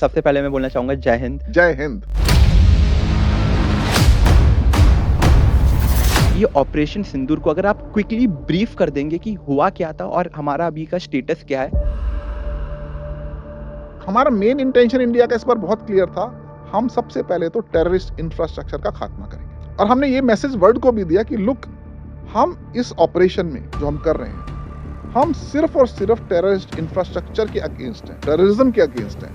सबसे पहले मैं बोलना चाहूँगा जय हिंद। जय हिंद। ये ऑपरेशन सिंदूर को अगर आप क्विकली ब्रीफ कर देंगे कि हुआ क्या था और हमारा अभी का स्टेटस क्या है? हमारा मेन इंटेंशन इंडिया का इस बार बहुत क्लियर था। हम सबसे पहले तो टेररिस्ट इंफ्रास्ट्रक्चर का खात्मा करेंगे और हमने ये मैसेज वर्ल्ड को भी दिया कि लुक, हम इस ऑपरेशन में जो हम कर रहे हैं, हम सिर्फ और सिर्फ टेररिस्ट इंफ्रास्ट्रक्चर के अगेंस्ट हैं, टेररिज्म के अगेंस्ट हैं।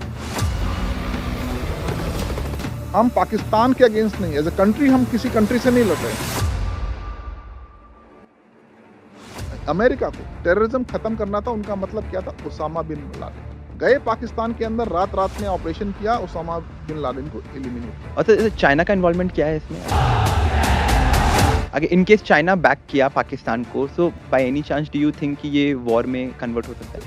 हम पाकिस्तान के अगेंस्ट नहीं, एज ए कंट्री हम किसी कंट्री से नहीं लड़ रहे हैं। अमेरिका को टेररिज्म खत्म करना था, उनका मतलब क्या था? उसामा बिन लादेन गए पाकिस्तान के अंदर, रात रात में ऑपरेशन किया, उसामा बिन लादेन को एलिमिनेट किया। और तो चाइना का इन्वॉल्वमेंट क्या है इसमें? अगर इन केस चाइना बैक किया पाकिस्तान को, so by any chance do you think कि ये वॉर में कन्वर्ट हो सकता है?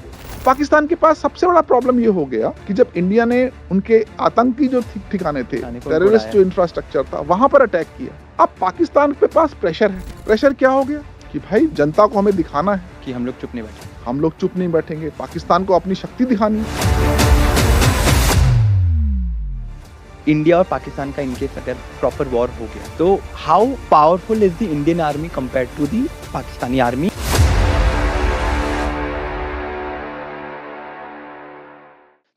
पाकिस्तान के पास सबसे बड़ा प्रॉब्लम ये हो गया कि जब इंडिया ने उनके आतंकी जो ठिकाने थे, टेररिस्ट जो इंफ्रास्ट्रक्चर था, वहां पर अटैक किया। अब पाकिस्तान के पास प्रेशर है। प्रेशर क्या हो गया कि भाई जनता को हमें दिखाना है कि हम लोग चुप नहीं बैठे। हम लोग चुप नहीं बैठेंगे, पाकिस्तान को अपनी शक्ति दिखानी है। इंडिया और पाकिस्तान का इनकेस अगर प्रॉपर वॉर हो गया तो how powerful is the Indian army compared to the Pakistani army?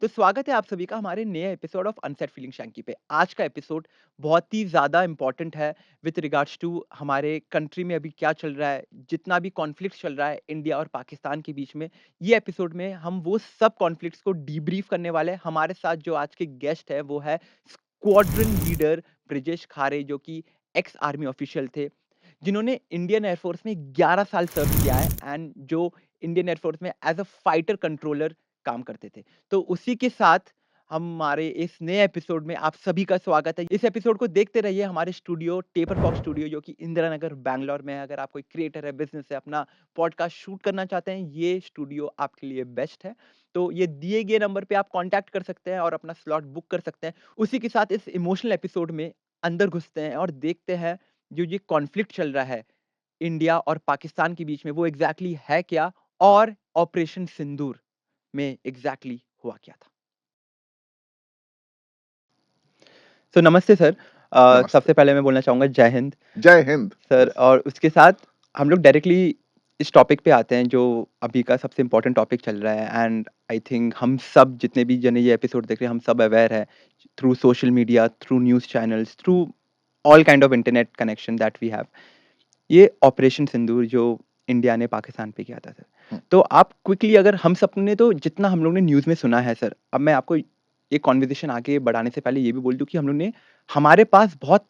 तो स्वागत है आप सभी का हमारे नए episode of unsaid feeling Shanky पे। आज का एपिसोड बहुत ही ज़्यादा इंपॉर्टेंट है विथ रिगार्ड्स टू हमारे कंट्री में अभी क्या चल रहा है, जितना भी कॉन्फ्लिक्ट चल रहा है इंडिया और पाकिस्तान के बीच में। ये एपिसोड में हम वो सब कॉन्फ्लिक्ट्स को डीब्रीफ करने वाले हैं। हमारे साथ जो आज के गेस्ट है वो है स्क्वाड्रन लीडर ब्रिजेश खारे, जो कि एक्स आर्मी ऑफिशियल थे, जिन्होंने इंडियन एयरफोर्स में 11 साल सर्व किया है एंड जो इंडियन एयरफोर्स में एज अ फाइटर कंट्रोलर काम करते थे। तो उसी के साथ हमारे इस नए एपिसोड में आप सभी का स्वागत है। इस एपिसोड को देखते रहिए हमारे स्टूडियो टेपर फॉक्स स्टूडियो, जो कि इंदिरा नगर बैंगलोर में है। अगर आप कोई क्रिएटर है, बिजनेस है, अपना पॉडकास्ट शूट करना चाहते हैं, ये स्टूडियो आपके लिए बेस्ट है। तो ये दिए गए नंबर पे आप कांटेक्ट कर सकते हैं और अपना स्लॉट बुक कर सकते हैं। उसी के साथ इस इमोशनल एपिसोड में अंदर घुसते हैं और देखते हैं जो ये कॉन्फ्लिक्ट चल रहा है इंडिया और पाकिस्तान के बीच में, वो एग्जैक्टली है क्या, और ऑपरेशन सिंदूर में एग्जैक्टली हुआ क्या था। तो नमस्ते सर। नमस्ते। सबसे पहले मैं बोलना चाहूँगा जय हिंद। जय हिंद सर, और उसके साथ हम लोग डायरेक्टली इस टॉपिक पे आते हैं जो अभी का सबसे इम्पोर्टेंट टॉपिक चल रहा है। एंड आई थिंक हम सब जितने भी जने ये एपिसोड देख रहे हैं, हम सब अवेयर है through social media, through news channels, through all kind of internet connection that we have. ये ऑपरेशन सिंदूर जो इंडिया ने पाकिस्तान पे किया था सर, तो आप क्विकली, अगर हम सब ने तो जितना हम लोग ने न्यूज़ में सुना है सर, अब मैं आपको ये कॉन्वर्सेशन आगे बढ़ाने से पहले ये भी बोल दूं कि हम लोग ने, हमारे पास बहुत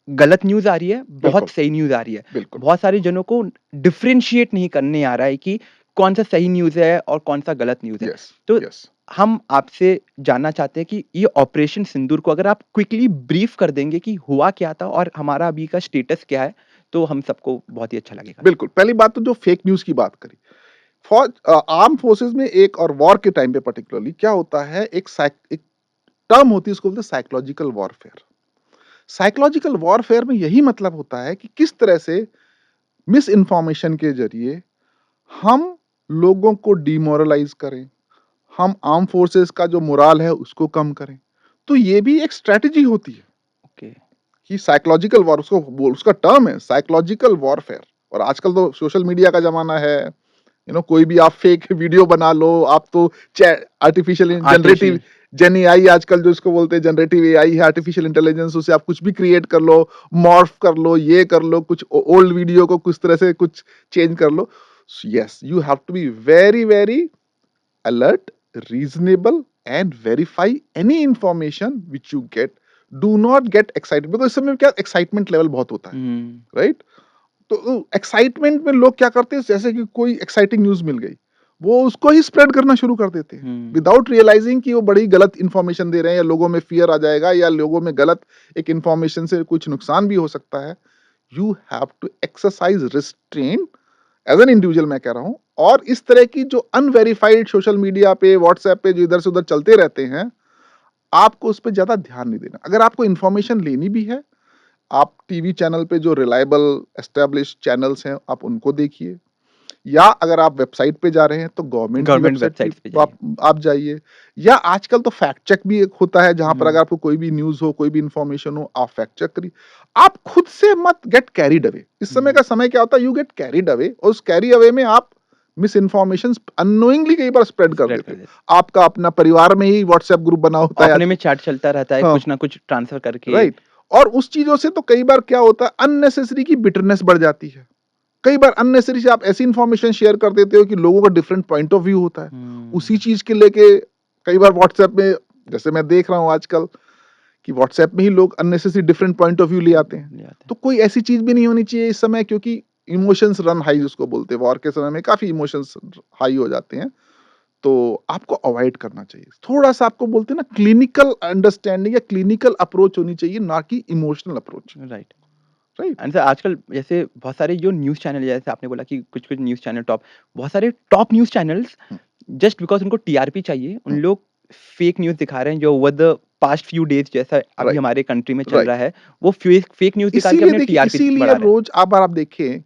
गलत न्यूज़ आ रही है, बहुत सही न्यूज़ आ रही है। बिल्कुल। बहुत सारे जनों को डिफरेंशिएट नहीं करने आ रहा है कि कौन सा सही न्यूज़ है और कौन सा गलत न्यूज़ है। यस तो यस। हम आपसे जानना चाहते हैं कि ये ऑपरेशन सिंदूर को अगर आप क्विकली ब्रीफ कर देंगे कि हुआ क्या था और हमारा अभी का स्टेटस क्या है, तो हम सबको बहुत ही अच्छा लगेगा। बिल्कुल, पहली बात तो जो फेक न्यूज़ की बात करी। आर्म फोर्सेस में एक और वॉर के टाइम पे पर्टिकुलरली क्या होता है, एक टर्म होती है, उसको बोलते हैं साइकोलॉजिकल वॉरफेयर। साइकोलॉजिकल वॉरफेयर में यही मतलब होता है कि किस तरह से मिस इन्फॉर्मेशन के जरिए हम लोगों को डिमोरलाइज करें, हम आर्म फोर्सेस का जो मोराल है उसको कम करें। तो ये भी एक स्ट्रेटजी होती है ओके। कि साइकोलॉजिकल वॉर, उसका टर्म है साइकोलॉजिकल वॉरफेयर। और आजकल तो सोशल मीडिया का जमाना है, कोई भी आप फेक वीडियो बना लो, आप तो आर्टिफिशियल जनरेटिव जेन एआई, आजकल जो इसको बोलते हैं जनरेटिव एआई है, आर्टिफिशियल इंटेलिजेंस, उसे आप कुछ भी क्रिएट कर लो, मॉर्फ कर लो, ये कर लो, कुछ ओल्ड वीडियो को कुछ तरह से कुछ चेंज कर लो। Yes, you have to be very very alert, reasonable, and verify any information which you get. Do not get excited, because इस समय क्या एक्साइटमेंट लेवल बहुत होता है, राइट? तो एक्साइटमेंट में लोग क्या करते हैं, जैसे कि कोई एक्साइटिंग न्यूज मिल गई, वो उसको ही स्प्रेड करना शुरू कर देते हैं विदाउट रियलाइजिंग कि वो बड़ी गलत इंफॉर्मेशन दे रहे हैं, या लोगों में फियर आ जाएगा, या लोगों में गलत एक इंफॉर्मेशन से कुछ नुकसान भी हो सकता है। You have to exercise restraint as an individual, मैं कह रहा हूं। और इस तरह की जो अनवेरिफाइड सोशल मीडिया पे, व्हाट्सएप पे जो इधर से उधर चलते रहते हैं, आपको उस पर ज्यादा ध्यान नहीं देना। अगर आपको इंफॉर्मेशन लेनी भी है, आप टीवी चैनल पे जो रिलायबल एस्टेब्लिश चैनल्स हैं, आप उनको देखिए। या अगर आप वेबसाइट पे जा रहे हैं तो गवर्नमेंट की गवर्नमेंट वेबसाइट पे वेबसाइट्स पे जाइए। आप जाइए, या आजकल तो फैक्ट चेक भी एक होता है जहां पर हुँ, अगर आपको कोई भी न्यूज हो, कोई भी इंफॉर्मेशन हो, आप फैक्ट चेक करिए। आप खुद से मत गेट कैरिड अवे। इस समय हुँ, का समय क्या होता है, यू गेट कैरिड अवे, और उस कैरी अवे में आप मिस इन्फॉर्मेशन अननोइंगली कई बार स्प्रेड कर स्प्रेड देते कर हो। देते। आपका अपना परिवार में ही व्हाट्सएप ग्रुप बना होता है अपने में आजकल। चैट चलता रहता है, हाँ, कुछ ना कुछ ट्रांसफर करके। राइट। और उस चीजों से तो कई बार क्या होता है, अननेसेसरी की बिटरनेस बढ़ जाती है। कई बार अननेसेसरी से आप ऐसी इंफॉर्मेशन शेयर कर देते हो कि लोगों का डिफरेंट पॉइंट ऑफ व्यू होता है उसी हुँ, चीज के लेके। कई बार व्हाट्सएप में, जैसे मैं देख रहा हूँ आजकल, कि व्हाट्सएप में ही लोग unnecessary different point of view ले आते हैं। ले आते हैं। तो कोई ऐसी चीज भी नहीं होनी चाहिए इस समय, क्योंकि इमोशंस रन हाई जिसको बोलते हैं, वॉर के समय में काफी इमोशंस हाई हो जाते हैं। तो आपको अवॉइड करना चाहिए। थोड़ा सा आपको बोलते हैं ना, क्लिनिकल अंडरस्टैंडिंग या क्लिनिकल अप्रोच होनी चाहिए, ना कि emotional approach. Right. Right. And sir आजकल जैसे बहुत सारे जो न्यूज़ चैनल जैसे आपने बोला कि कुछ-कुछ न्यूज़ चैनल टॉप बहुत सारे top news channels just because उनको टीआरपी चाहिए, उन लोग फेक न्यूज़ दिखा रहे हैं जो over the past few days जैसा अभी राइट। हमारे कंट्री में चल राइट। रहा है, वो फेक फेक न्यूज़ निकाल के इसीलिए अपने देखिए, टीआरपी इसीलिए बढ़ा रहे हैं। रोज आप देखिए,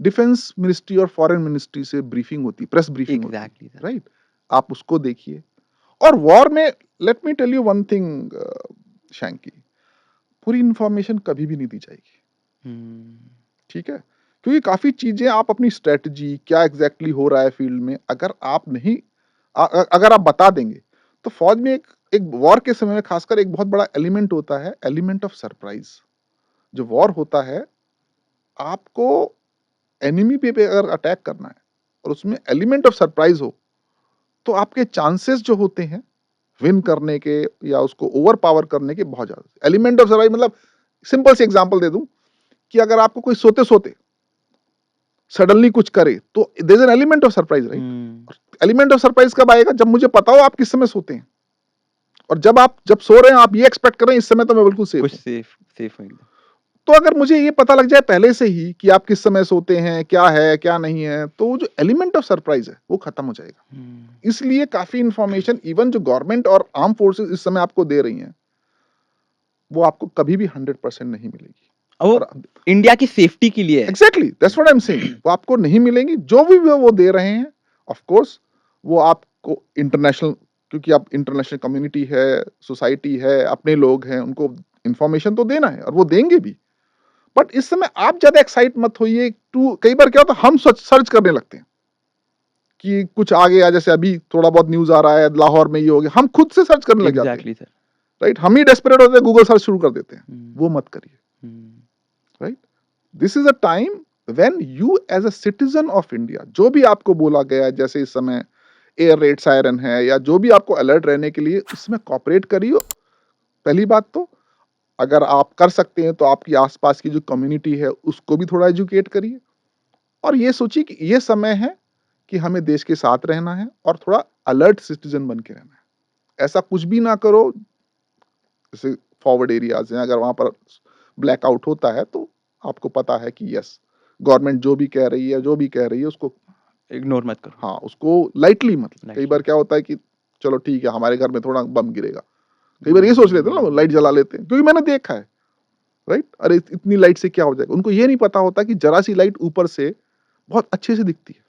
डिफेंस मिनिस्ट्री और फॉरेन मिनिस्ट्री से ब्रीफिंग होती, प्रेस ब्रीफिंग होती। Exactly sir. राइट। आप उसको देखिए। और वॉर में, let me tell you one thing Shanky, पूरी इंफॉर्मेशन कभी भी नहीं दी जाएगी। हुँ, ठीक है, क्योंकि काफी चीजें आप अपनी स्ट्रेटजी क्या एग्जैक्टली हो रहा है फील्ड में, अगर आप नहीं अगर आप बता देंगे, तो फौज में एक एक वॉर के समय में खासकर एक बहुत बड़ा एलिमेंट होता है, एलिमेंट ऑफ सरप्राइज। जो वॉर होता है, आपको एनिमी पे अगर अटैक करना है और उसमें एलिमेंट ऑफ सरप्राइज हो, तो आपके चांसेस जो होते हैं विन करने के या उसको ओवर पावर करने के बहुत ज्यादा। एलिमेंट ऑफ सरप्राइज मतलब, सिंपल सी एग्जांपल दे दूं, कि अगर आपको कोई सोते सोते सडनली कुछ करे, तो there is an element of surprise, right. Hmm, element of surprise कब आएगा, जब मुझे पता हो आप किस समय सोते हैं, और जब सो रहे हैं आप ये एक्सपेक्ट कर रहे हैं इस समय तो मैं बिल्कुल सेफ कुछ हूं। सेफ सेफ हो एकदम। तो अगर मुझे ये पता लग जाए पहले से ही कि आप किस समय सोते हैं, क्या है क्या नहीं है, तो वो जो एलिमेंट ऑफ सरप्राइज है वो खत्म हो जाएगा। हुँ, इसलिए काफी इंफॉर्मेशन इवन जो गवर्नमेंट और आर्म फोर्सेस इस समय आपको दे रही हैं, वो आपको कभी भी 100% नहीं मिलेगी। और और वो इंडिया की सेफ्टी के लिए है। Exactly that's what I am saying, वो आपको नहीं मिलेंगी। जो भी वो दे रहे हैं, ऑफ कोर्स वो आपको इंटरनेशनल, क्योंकि आप इंटरनेशनल कम्युनिटी है, सोसाइटी है, अपने लोग हैं, उनको इंफॉर्मेशन तो देना है और वो देंगे भी। बट इस समय आप ज्यादा एक्साइट मत होइए। टू कई बार क्या होता है, हम सर्च करने लगते हैं कि कुछ आ गया, जैसे अभी थोड़ा बहुत न्यूज आ रहा है लाहौर में ये हो गया, हम खुद से सर्च करने लग जाते हैं। Exactly sir. राइट, हम ही डेस्परेट होते हैं, गूगल सर्च शुरू कर देते हैं। हुँ, वो मत करिए। Hmm, right. This is a time when you as a citizen of India, जो भी आपको बोला गया है, जैसे इस समय एयर रेड सायरन है या जो भी आपको अलर्ट रहने के लिए, इसमें कॉपरेट करिए। पहली बात तो, अगर आप कर सकते हैं तो आपकी आसपास की जो कम्युनिटी है उसको भी थोड़ा एजुकेट करिए, और ये सोचिए कि ये समय है कि हमें देश के साथ रहना है और थोड़ा अलर्ट सिटीजन बन के रहना है। ऐसा कुछ भी ना करो, जैसे फॉरवर्ड एरियाज हैं, अगर वहां पर ब्लैकआउट होता है तो आपको पता है कि यस, गवर्नमेंट जो भी कह रही है, जो भी कह रही है उसको, इग्नोर मत करो। हाँ, उसको लाइटली मत। कई लाइटली बार क्या होता है कि चलो ठीक है, हमारे घर में थोड़ा बम गिरेगा, कई बार ये सोच लेते हैं ना, लाइट जला हुँ, लेते हैं, क्योंकि मैंने देखा है। राइट, अरे इतनी लाइट से क्या हो जाएगा, उनको ये नहीं पता होता कि जरा सी लाइट ऊपर से बहुत अच्छे से दिखती है।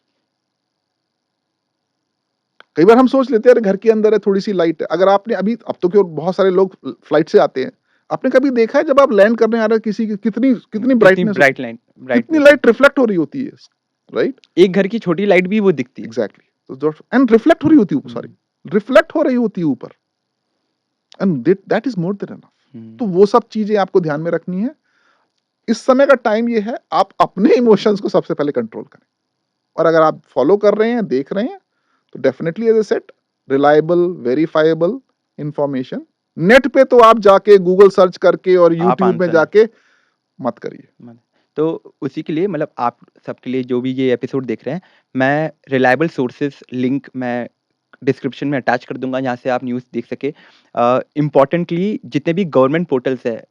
कई बार हम सोच लेते हैं अरे घर के अंदर है, थोड़ी सी लाइट है। अगर आपने अभी, अब तो क्यों बहुत सारे लोग फ्लाइट से आते हैं, आपने कभी देखा है जब आप लैंड करने आ रहे हैं किसी की, कितनी कितनी कितनी ब्राइटनेस होती ब्राइट है, लाइन कितनी ब्राइटनेस है। लाइट रिफ्लेक्ट हो रही होती है। राइट। एक घर की छोटी लाइट भी वो दिखती है। एग्जैक्टली, तो एंड रिफ्लेक्ट हो रही होती है, सॉरी, हुँ, रिफ्लेक्ट हो रही होती है ऊपर, and that is more than enough. तो हुँ, वो सब चीजें आपको ध्यान में रखनी है। इस समय का टाइम ये है, आप अपने इमोशंस को सबसे पहले कंट्रोल करें, और अगर आप फॉलो कर रहे हैं, देख रहे हैं, तो definitely as a set, reliable, verifiable information, net पे तो आप जाके गूगल सर्च करके और आप यूट्यूब में आंसर नहीं। जाके मत करिए। मन तो उसी के लिए मतलब आप सबके लिए जो भी ये एपिसोड देख रहे हैं, मैं रिलायबल सोर्सेज़ लिंक मैं डिस्क्रिप्शन में अटैच कर दूँगा, जहाँ से आप न्यूज़ देख सकें। इम्पोर्टेंटली जितने भी गवर्नमेंट पोर्टल्स हैं,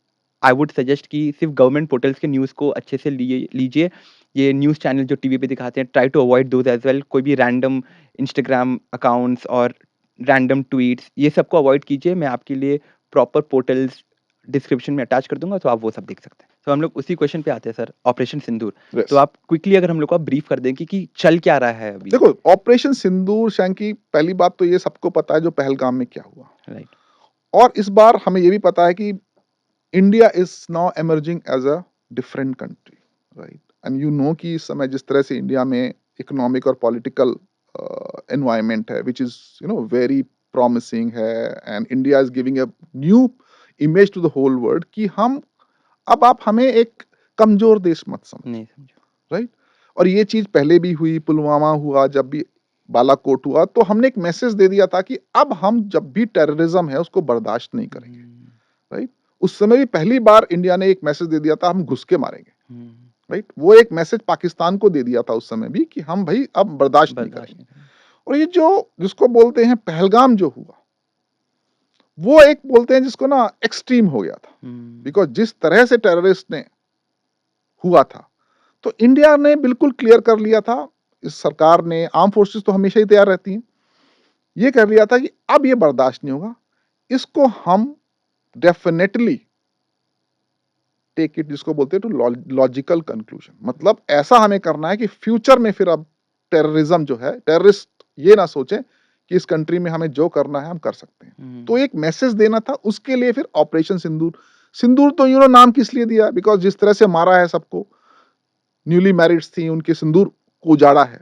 आई वुड सजेस्ट कि सिर्फ़ गवर्नमेंट पोर्टल्स के न्यूज़ को अच्छे से लीजिए। ये न्यूज़ चैनल जो टीवी पे दिखाते हैं, try to avoid those as well. कोई भी रैंडम इंस्टाग्राम अकाउंट्स और रैंडम ट्वीट्स, ये सबको अवॉइड कीजिए। मैं आपके लिए प्रॉपर पोर्टल्स डिस्क्रिप्शन में अटैच कर दूँगा, तो आप वो सब देख सकते हैं। तो हम लोग उसी क्वेश्चन पे आते हैं सर, ऑपरेशन सिंदूर। तो यस। आप क्विकली अगर हम लोग को आप ब्रीफ कर दें कि चल क्या रहा है अभी? देखो, ऑपरेशन सिंदूर शैंकी, पहली बात तो ये सबको पता है जो पहलगाम में क्या हुआ। राइट। और इस बार हमें ये भी पता है कि India is now emerging as a different country, right? And you know कि इस समय जिस तरह से इंडिया में इकोनॉमिक और पॉलिटिकल एनवायरनमेंट है विच इज वेरी प्रॉमिसिंग है, and India is giving a new image to the whole world कि हम अब आप हमें एक कमजोर देश मत समझो, नहीं समझा। राइट? और ये चीज पहले भी हुई, पुलवामा हुआ, जब भी बालाकोट हुआ, तो हमने एक मैसेज दे दिया था कि अब हम जब भी टेररिज्म है उसको बर्दाश्त नहीं करेंगे, हुँ, राइट? उस समय भी पहली बार इंडिया ने एक मैसेज दे दिया था, हम घुस के मारेंगे, हुँ, राइट? वो एक मैसेज पाकिस्तान को दे दिया था उस समय भी कि हम भाई अब बर्दाश्त नहीं बर्दाश्त करेंगे। नहीं करेंगे। और ये जो जिसको बोलते हैं पहलगाम जो हुआ, वो एक बोलते हैं जिसको ना एक्सट्रीम हो गया था, हुँ, बिकॉज जिस तरह से टेररिस्ट ने हुआ था, तो इंडिया ने बिल्कुल क्लियर कर लिया था, इस सरकार ने, आर्म फोर्सेस तो हमेशा ही तैयार रहती हैं, ये कर लिया था कि अब ये बर्दाश्त नहीं होगा, इसको हम डेफिनेटली टेक इट, जिसको बोलते हैं टू लॉजिकल कंक्लूजन, मतलब ऐसा हमें करना है कि फ्यूचर में फिर अब टेररिज्म जो है, टेररिस्ट ये ना सोचें कि इस कंट्री में हमें जो करना है हम कर सकते हैं। तो हुँ, एक मैसेज देना था, उसके लिए फिर ऑपरेशन सिंदूर। सिंदूर तो नाम किस लिए दिया, बिकॉज जिस तरह से मारा है सबको, न्यूली मैरिड्स थी, उनके सिंदूर को उजाड़ा है,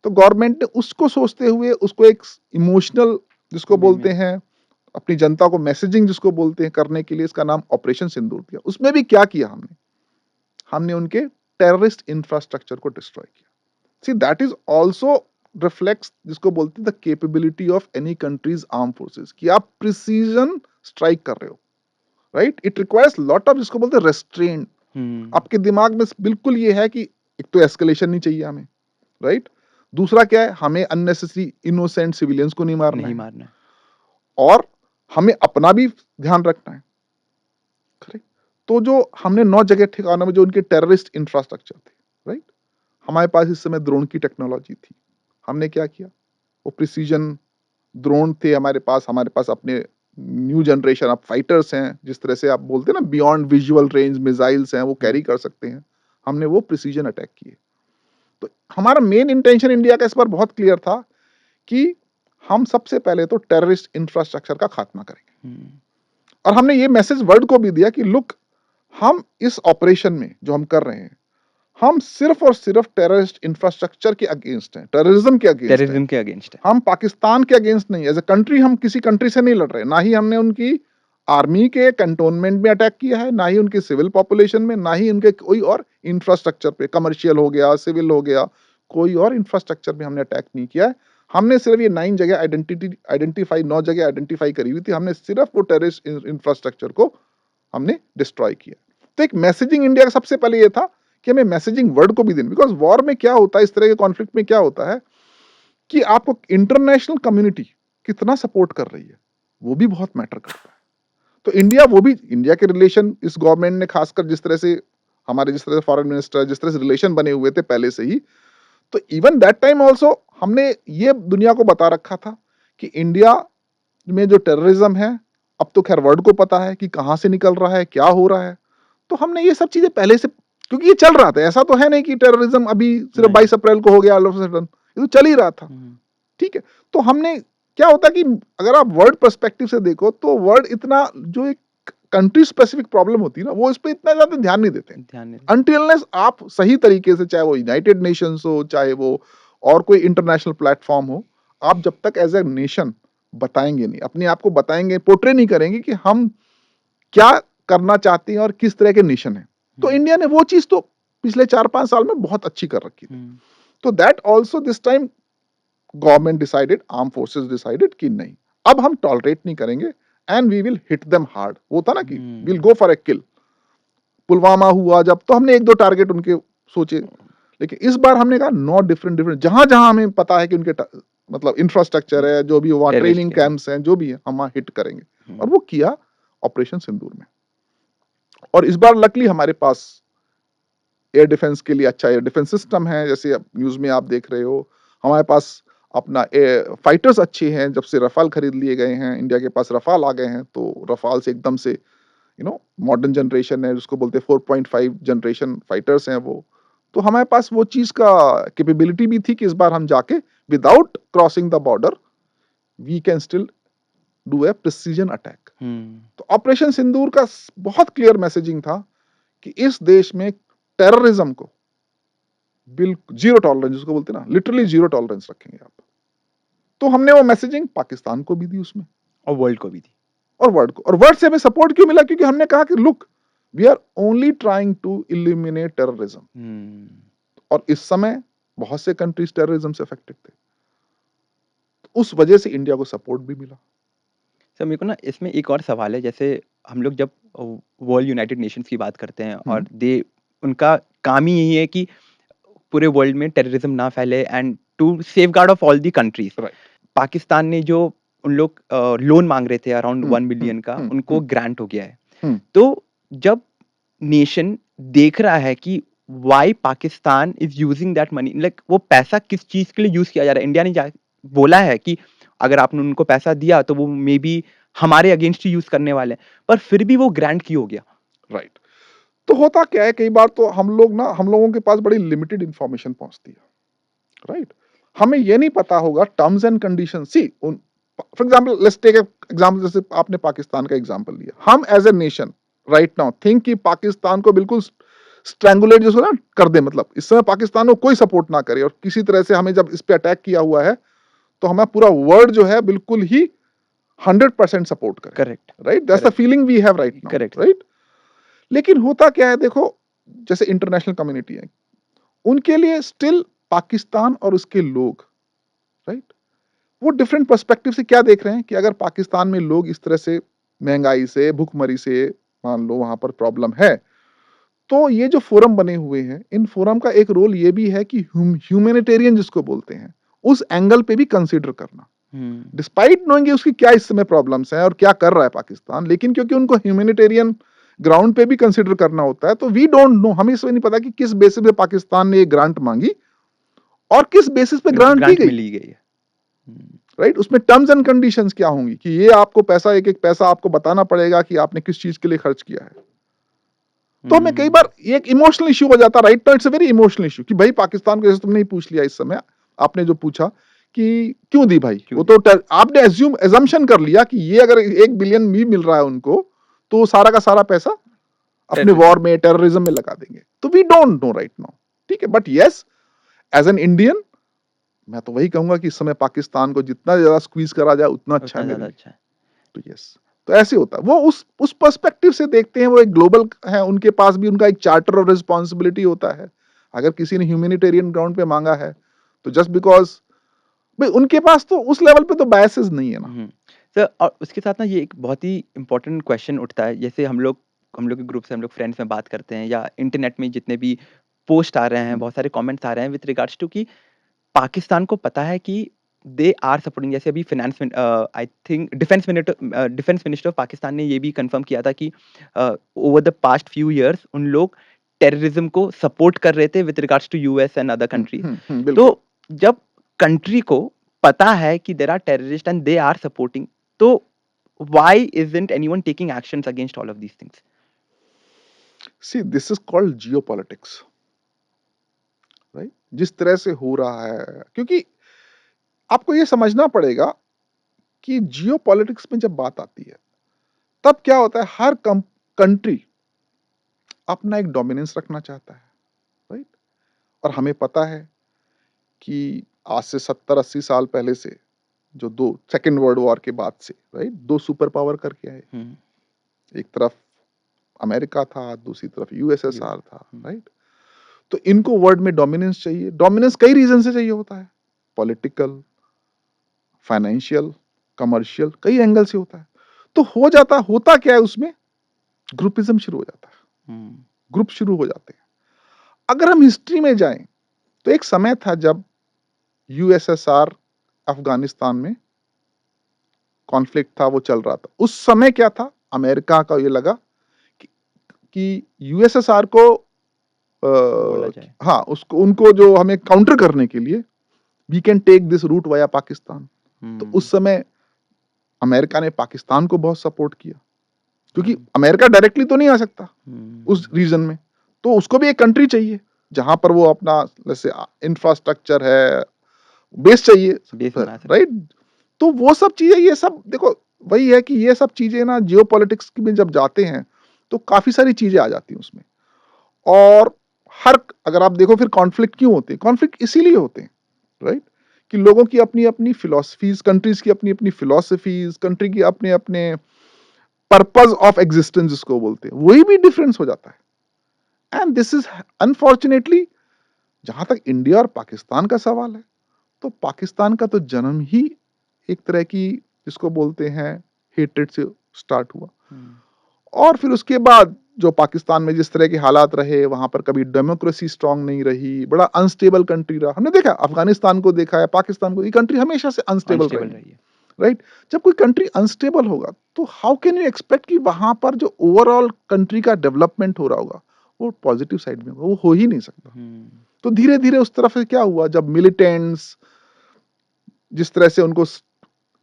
तो गवर्नमेंट ने उसको सोचते हुए उसको एक इमोशनल, जिसको वे बोलते में हैं अपनी जनता को मैसेजिंग जिसको बोलते हैं, करने के लिए इसका नाम ऑपरेशन सिंदूर दिया। उसमें भी क्या किया हमने, हमने उनके टेररिस्ट इंफ्रास्ट्रक्चर को डिस्ट्रॉय किया। See that is also reflects, जिसको बोलते हैं the capability of any countries arm forces, कि आप प्रिसीजन स्ट्राइक कर रहे हो, right? It requires lot of, जिसको बोलते हैं रेस्ट्रेंट। हुँ, आपके दिमाग में बिल्कुल ये है कि एक तो एस्केलेशन नहीं चाहिए हमें, राइट? दूसरा क्या है, हमें अननेसेसरी इनोसेंट सिविलियंस को नहीं मारना नहीं है, मारना है। और हमें अपना भी ध्यान रखना है, करेक्ट? तो जो हमने 9 जगह ठिकानों में जो उनके टेररिस्ट इंफ्रास्ट्रक्चर थे, राइट? हमारे पास इस समय ड्रोन की टेक्नोलॉजी थी। हमने क्या किया? वो प्रिसिजन ड्रोन थे हमारे पास अपने न्यू जनरेशन ऑफ फाइटर्स हैं, जिस तरह से आप बोलते हैं ना बियॉन्ड विजुअल रेंज मिसाइल्स हैं, वो हुँ, कैरी कर सकते हैं। हमने वो प्रिसिजन अटैक किए। तो हमारा मेन इंटेंशन इंडिया का इस बार बहुत क्लियर था कि हम सबसे पहले तो टेररिस्ट इंफ्रास्ट्रक्चर का खात्मा करेंगे। हुँ, और हमने ये मैसेज वर्ल्ड को भी दिया कि लुक, हम इस ऑपरेशन में जो हम कर रहे हैं, हम सिर्फ और सिर्फ टेररिस्ट इंफ्रास्ट्रक्चर के अगेंस्ट हैं, टेररिज्म के अगेंस्ट हैं। टेररिज़्म के अगेंस्ट है। हम पाकिस्तान के अगेंस्ट नहीं, एज ए कंट्री हम किसी कंट्री से नहीं लड़ रहे, ना ही हमने उनकी आर्मी के कंटोनमेंट में अटैक किया है, ना ही उनकी सिविल पॉपुलेशन में, ना ही उनके कोई और इंफ्रास्ट्रक्चर पे, कमर्शियल हो गया, सिविल हो गया, कोई और इंफ्रास्ट्रक्चर पे हमने अटैक नहीं किया है। हमने सिर्फ ये 9 जगह आइडेंटिफाई, 9 जगह आइडेंटिफाई करी हुई थी, हमने सिर्फ वो टेररिस्ट इंफ्रास्ट्रक्चर को हमने डिस्ट्रॉय किया। तो एक मैसेजिंग इंडिया का सबसे पहले ये था कि हमें मैसेजिंग वर्ल्ड को भी देनी, बिकॉज वॉर में क्या होता है, इस तरह के कॉन्फ्लिक्ट में क्या होता है कि आपको इंटरनेशनल कम्युनिटी कितना सपोर्ट कर रही है, वो भी बहुत मैटर करता है। तो इंडिया, वो भी इंडिया के रिलेशन इस गवर्नमेंट ने, खासकर जिस तरह से हमारे, जिस तरह से फॉरेन मिनिस्टर, जिस तरह से रिलेशन बने हुए थे पहले से ही, तो इवन दैट टाइम ऑल्सो हमने ये दुनिया को बता रखा था कि इंडिया में जो टेररिज्म है, अब तो खैर वर्ल्ड को पता है कि कहां से निकल रहा है, क्या हो रहा है। तो हमने ये सब चीजें पहले से, क्योंकि ये चल रहा था, ऐसा तो है नहीं कि टेररिज्म अभी सिर्फ नहीं। 22 अप्रैल को हो गया ऑल ऑफ सडन, ये तो चल ही रहा था, हुँ, ठीक है? तो हमने, क्या होता है कि अगर आप वर्ल्ड पर्सपेक्टिव से देखो, तो वर्ल्ड इतना, जो एक कंट्री स्पेसिफिक प्रॉब्लम होती है ना, वो इस पे इतना ज्यादा ध्यान नहीं देते, ध्यान नहीं अनटिल अनलेस आप सही तरीके से, चाहे वो यूनाइटेड नेशंस हो, चाहे वो और कोई इंटरनेशनल प्लेटफॉर्म हो, आप जब तक एज ए नेशन बताएंगे नहीं, अपने आप को बताएंगे, पोर्ट्रे नहीं करेंगे कि हम क्या करना चाहते हैं और किस तरह के नेशन है, तो हुँ, इंडिया ने वो चीज तो पिछले 4-5 साल में बहुत अच्छी कर रखी थी। हुँ, तो that also this time government decided, arm forces decided कि नहीं, अब हम टॉलरेट नहीं करेंगे, and we will hit them hard. वो था ना कि will hmm, go for a kill. Pulwama हुआ जब, तो हमने 1-2 टारगेट उनके सोचे, लेकिन इस बार हमने कहा नो, डिफरेंट डिफरेंट, जहां जहां हमें पता है कि उनके मतलब इंफ्रास्ट्रक्चर है, जो भी वहां टेररिस्ट ट्रेनिंग के हैं। कैंप्स हैं, जो भी है, हम वहां हिट करेंगे। और हुँ, वो किया ऑपरेशन सिंदूर में। और इस बार लकली हमारे पास एयर डिफेंस के लिए अच्छा एयर डिफेंस सिस्टम है, जैसे अब न्यूज में आप देख रहे हो, हमारे पास अपना फाइटर्स अच्छे हैं, जब से रफाल खरीद लिए गए हैं, इंडिया के पास रफाल आ गए हैं, तो रफाल से एकदम से मॉडर्न जनरेशन है, जिसको बोलते हैं 4.5 जनरेशन फाइटर्स हैं वो। तो हमारे पास वो चीज का कैपेबिलिटी भी थी कि इस बार हम जाके without crossing the border we can still do a precision attack. तो ऑपरेशन सिंदूर का बहुत क्लियर मैसेजिंग था कि इस देश में टेररिज्म को बिल्कुल जीरो टॉलरेंस, जिसको बोलते हैं ना, लिटरली जीरो टॉलरेंस रखेंगे आप। तो हमने वो मैसेजिंग पाकिस्तान को भी दी उसमें, और वर्ल्ड को भी दी। और वर्ल्ड को, और वर्ल्ड से हमें सपोर्ट क्यों मिला? क्योंकि हमने कहा कि look, we are only trying to eliminate terrorism. और इस समय बहुत से कंट्रीज टेररिज्म से अफेक्टेड थे, तो उस वजह से इंडिया को सपोर्ट भी मिला। सर मेरे को ना इसमें एक और सवाल है, जैसे हम लोग जब वर्ल्ड यूनाइटेड नेशंस की बात करते हैं और उनका काम ही यही है कि पूरे वर्ल्ड में टेररिज्म ना फैले and to safeguard of all the countries. Right. Pakistan ने जो उन लोग लोन मांग रहे थे अराउंड 1 बिलियन का, उनको ग्रांट हो गया है। तो जब नेशन देख रहा है कि why Pakistan is using that money, like वो पैसा किस चीज के लिए यूज किया जा रहा है, इंडिया ने बोला है कि अगर आपने उनको पैसा दिया तो वो मे बी हमारे अगेंस्ट ही यूज करने वाले हैं, पर फिर भी वो ग्रांट क्यों हो गया? राइट। तो होता क्या है, कई बार तो हम लोगों के पास बड़ी लिमिटेड इंफॉर्मेशन पहुंचती है। राइट। हमें ये नहीं पता होगा terms and condition. See, for example let's take example, जैसे आपने पाकिस्तान का एग्जांपल लिया। हम as a nation right now think कि पाकिस्तान को बिल्कुल स्ट्रैंगुलेट जो ना कर दे, मतलब इस समय पाकिस्तान को कोई सपोर्ट ना करे, और किसी तरह से हमें जब इस पे अटैक किया हुआ है तो हमें पूरा वर्ल्ड जो है बिल्कुल ही 100% सपोर्ट करे। Correct. Right, that's the feeling we have right now. Correct. Right. लेकिन होता क्या है, देखो, जैसे इंटरनेशनल कम्युनिटी है, उनके लिए स्टिल पाकिस्तान और उसके लोग, राइट, वो डिफरेंट पर्सपेक्टिव से क्या देख रहे हैं कि अगर पाकिस्तान में लोग इस तरह से महंगाई से, भूखमरी से, मान लो वहां पर प्रॉब्लम है, तो ये जो फोरम बने हुए हैं, इन फोरम का एक रोल ये भी है कि ह्यूमैनिटेरियन जिसको बोलते हैं, उस एंगल पे भी कंसीडर करना, डिस्पाइट नोइंग उसकी क्या इस समय प्रॉब्लम्स हैं और क्या कर रहा है पाकिस्तान, लेकिन क्योंकि उनको ह्यूमैनिटेरियन ग्राउंड पे भी कंसीडर करना होता है, तो वी डोंट नो, हमें इसमें नहीं पता कि किस बेसिस पे पाकिस्तान ने ये ग्रांट मांगी और किस बेसिस पे ग्रांट की गई। मिली गई है। राइट। उसमें टर्म्स एंड कंडीशंस क्या होंगी कि ये आपको पैसा, एक एक पैसा आपको बताना पड़ेगा कि आपने किस चीज के लिए खर्च किया है। तो हमें कई बार ये एक इमोशनल इश्यू हो जाता है। Right now it's a very emotional issue कि भाई पाकिस्तान को, जैसे तुमने ही पूछ लिया इस समय, आपने जो पूछा कि क्यों दी भाई, वो तो आपने एजम्पशन कर लिया कि ये अगर 1 बिलियन भी मिल रहा है उनको, तो सारा का सारा पैसा अपने वॉर में, टेररिज्म में लगा देंगे। तो we don't know right now, ठीक है, but yes, as an Indian मैं तो वही कहूंगा कि इस समय पाकिस्तान को जितना ज्यादा स्क्वीज करा जाए उतना अच्छा है मेरे लिए। तो यस, तो ऐसे होता है, वो उस पर्सपेक्टिव से देखते हैं। वो एक ग्लोबल है, उनके पास भी उनका एक चार्टर ऑफ रिस्पॉन्सिबिलिटी होता है। अगर किसी ने ह्यूमैनिटेरियन ग्राउंड पे मांगा है तो जस्ट बिकॉज भाई उनके पास तो उस लेवल पे तो बायसेस नहीं है ना। सर, और उसके साथ ना ये एक बहुत ही इंपॉर्टेंट क्वेश्चन उठता है, जैसे हम लोग के ग्रुप से, हम लोग फ्रेंड्स में बात करते हैं या इंटरनेट में जितने भी पोस्ट आ रहे हैं, बहुत सारे कमेंट्स आ रहे हैं विद रिगार्ड्स टू कि पाकिस्तान को पता है कि दे आर सपोर्टिंग, जैसे अभी I think defence minister of Pakistan ने ये भी कंफर्म किया था कि over the past few years उन लोग टेररिज्म को सपोर्ट कर रहे थे with regards to US and other countries. तो जब कंट्री को पता है कि there are terrorist and they are supporting, तो why isn't anyone taking actions against all of these things? See, this is called geopolitics, right. जिस तरह से हो रहा है, क्योंकि आपको ये समझना पड़ेगा कि जियोपॉलिटिक्स में जब बात आती है तब क्या होता है, हर कंट्री अपना एक डोमिनेंस रखना चाहता है, राइट। और हमें पता है कि आज से 70-80 साल पहले से, जो दो सेकेंड वर्ल्ड वॉर के बाद से, राइट, दो सुपर पावर करके आए। एक तरफ अमेरिका था, दूसरी तरफ यूएसएसआर था, राइट। तो इनको वर्ल्ड में डोमिनेंस चाहिए। डोमिनेंस कई रीजन से चाहिए होता है, पॉलिटिकल, फाइनेंशियल, कमर्शियल, कई एंगल से होता है। तो होता क्या है उसमें, ग्रुपिज्म शुरू हो जाता है, ग्रुप शुरू हो जाते हैं। अगर हम हिस्ट्री में जाएं तो एक समय था जब यूएसएसआर अफगानिस्तान में कॉन्फ्लिक्ट था, वो चल रहा था। उस समय क्या था, अमेरिका का ये लगा कि यूएसएसआर को हाँ, उसको, उनको जो हमें काउंटर करने के लिए we can take this route via Pakistan. तो उस समय अमेरिका ने पाकिस्तान को बहुत सपोर्ट किया, क्योंकि हुँ, अमेरिका डायरेक्टली तो नहीं आ सकता उस हुँ, रीजन में, तो उसको भी एक कंट्री चाहिए जहां पर वो अपना जैसे इंफ्रास्ट्रक्चर है, बेस चाहिए, बेस बना सके। राइट। तो वो सब चीजें, ये सब देखो, वही है कि ये सब चीजें ना जियो पॉलिटिक्स में जब जाते हैं तो काफी सारी चीजें आ जाती हैं उसमें। और हर, अगर आप देखो फिर कॉन्फ्लिक्ट क्यों होते हैं, कॉन्फ्लिक्ट इसीलिए होते हैं, राइट, कि लोगों की अपनी अपनी फिलोसफीज, कंट्रीज की अपनी अपनी फिलोसफीज, कंट्री की अपने अपने पर्पज ऑफ एग्जिस्टेंस जिसको बोलते हैं, वही भी डिफरेंस हो जाता है। एंड दिस इज अनफॉर्चुनेटली, जहां तक इंडिया और पाकिस्तान का सवाल है, तो पाकिस्तान का तो जन्म ही एक तरह की, जिसको बोलते हैं, हेट्रेड से स्टार्ट हुआ। हुँ, और फिर उसके बाद जो पाकिस्तान में जिस तरह के हालात रहे, वहां पर कभी डेमोक्रेसी स्ट्रांग नहीं रही, बड़ा अनस्टेबल कंट्री रहा। हमने देखा, अफगानिस्तान को देखा है, पाकिस्तान को, ये कंट्री हमेशा से अनस्टेबल अनस्टेबल रहेंगी, रही है। राइट। जब कोई कंट्री अनस्टेबल होगा तो हाउ कैन यू एक्सपेक्ट कि वहां पर जो ओवरऑल कंट्री का डेवलपमेंट हो रहा होगा वो पॉजिटिव साइड में होगा, वो हो ही नहीं सकता। हुँ, तो धीरे धीरे उस तरफ से क्या हुआ, जब मिलिटेंट्स जिस तरह से उनको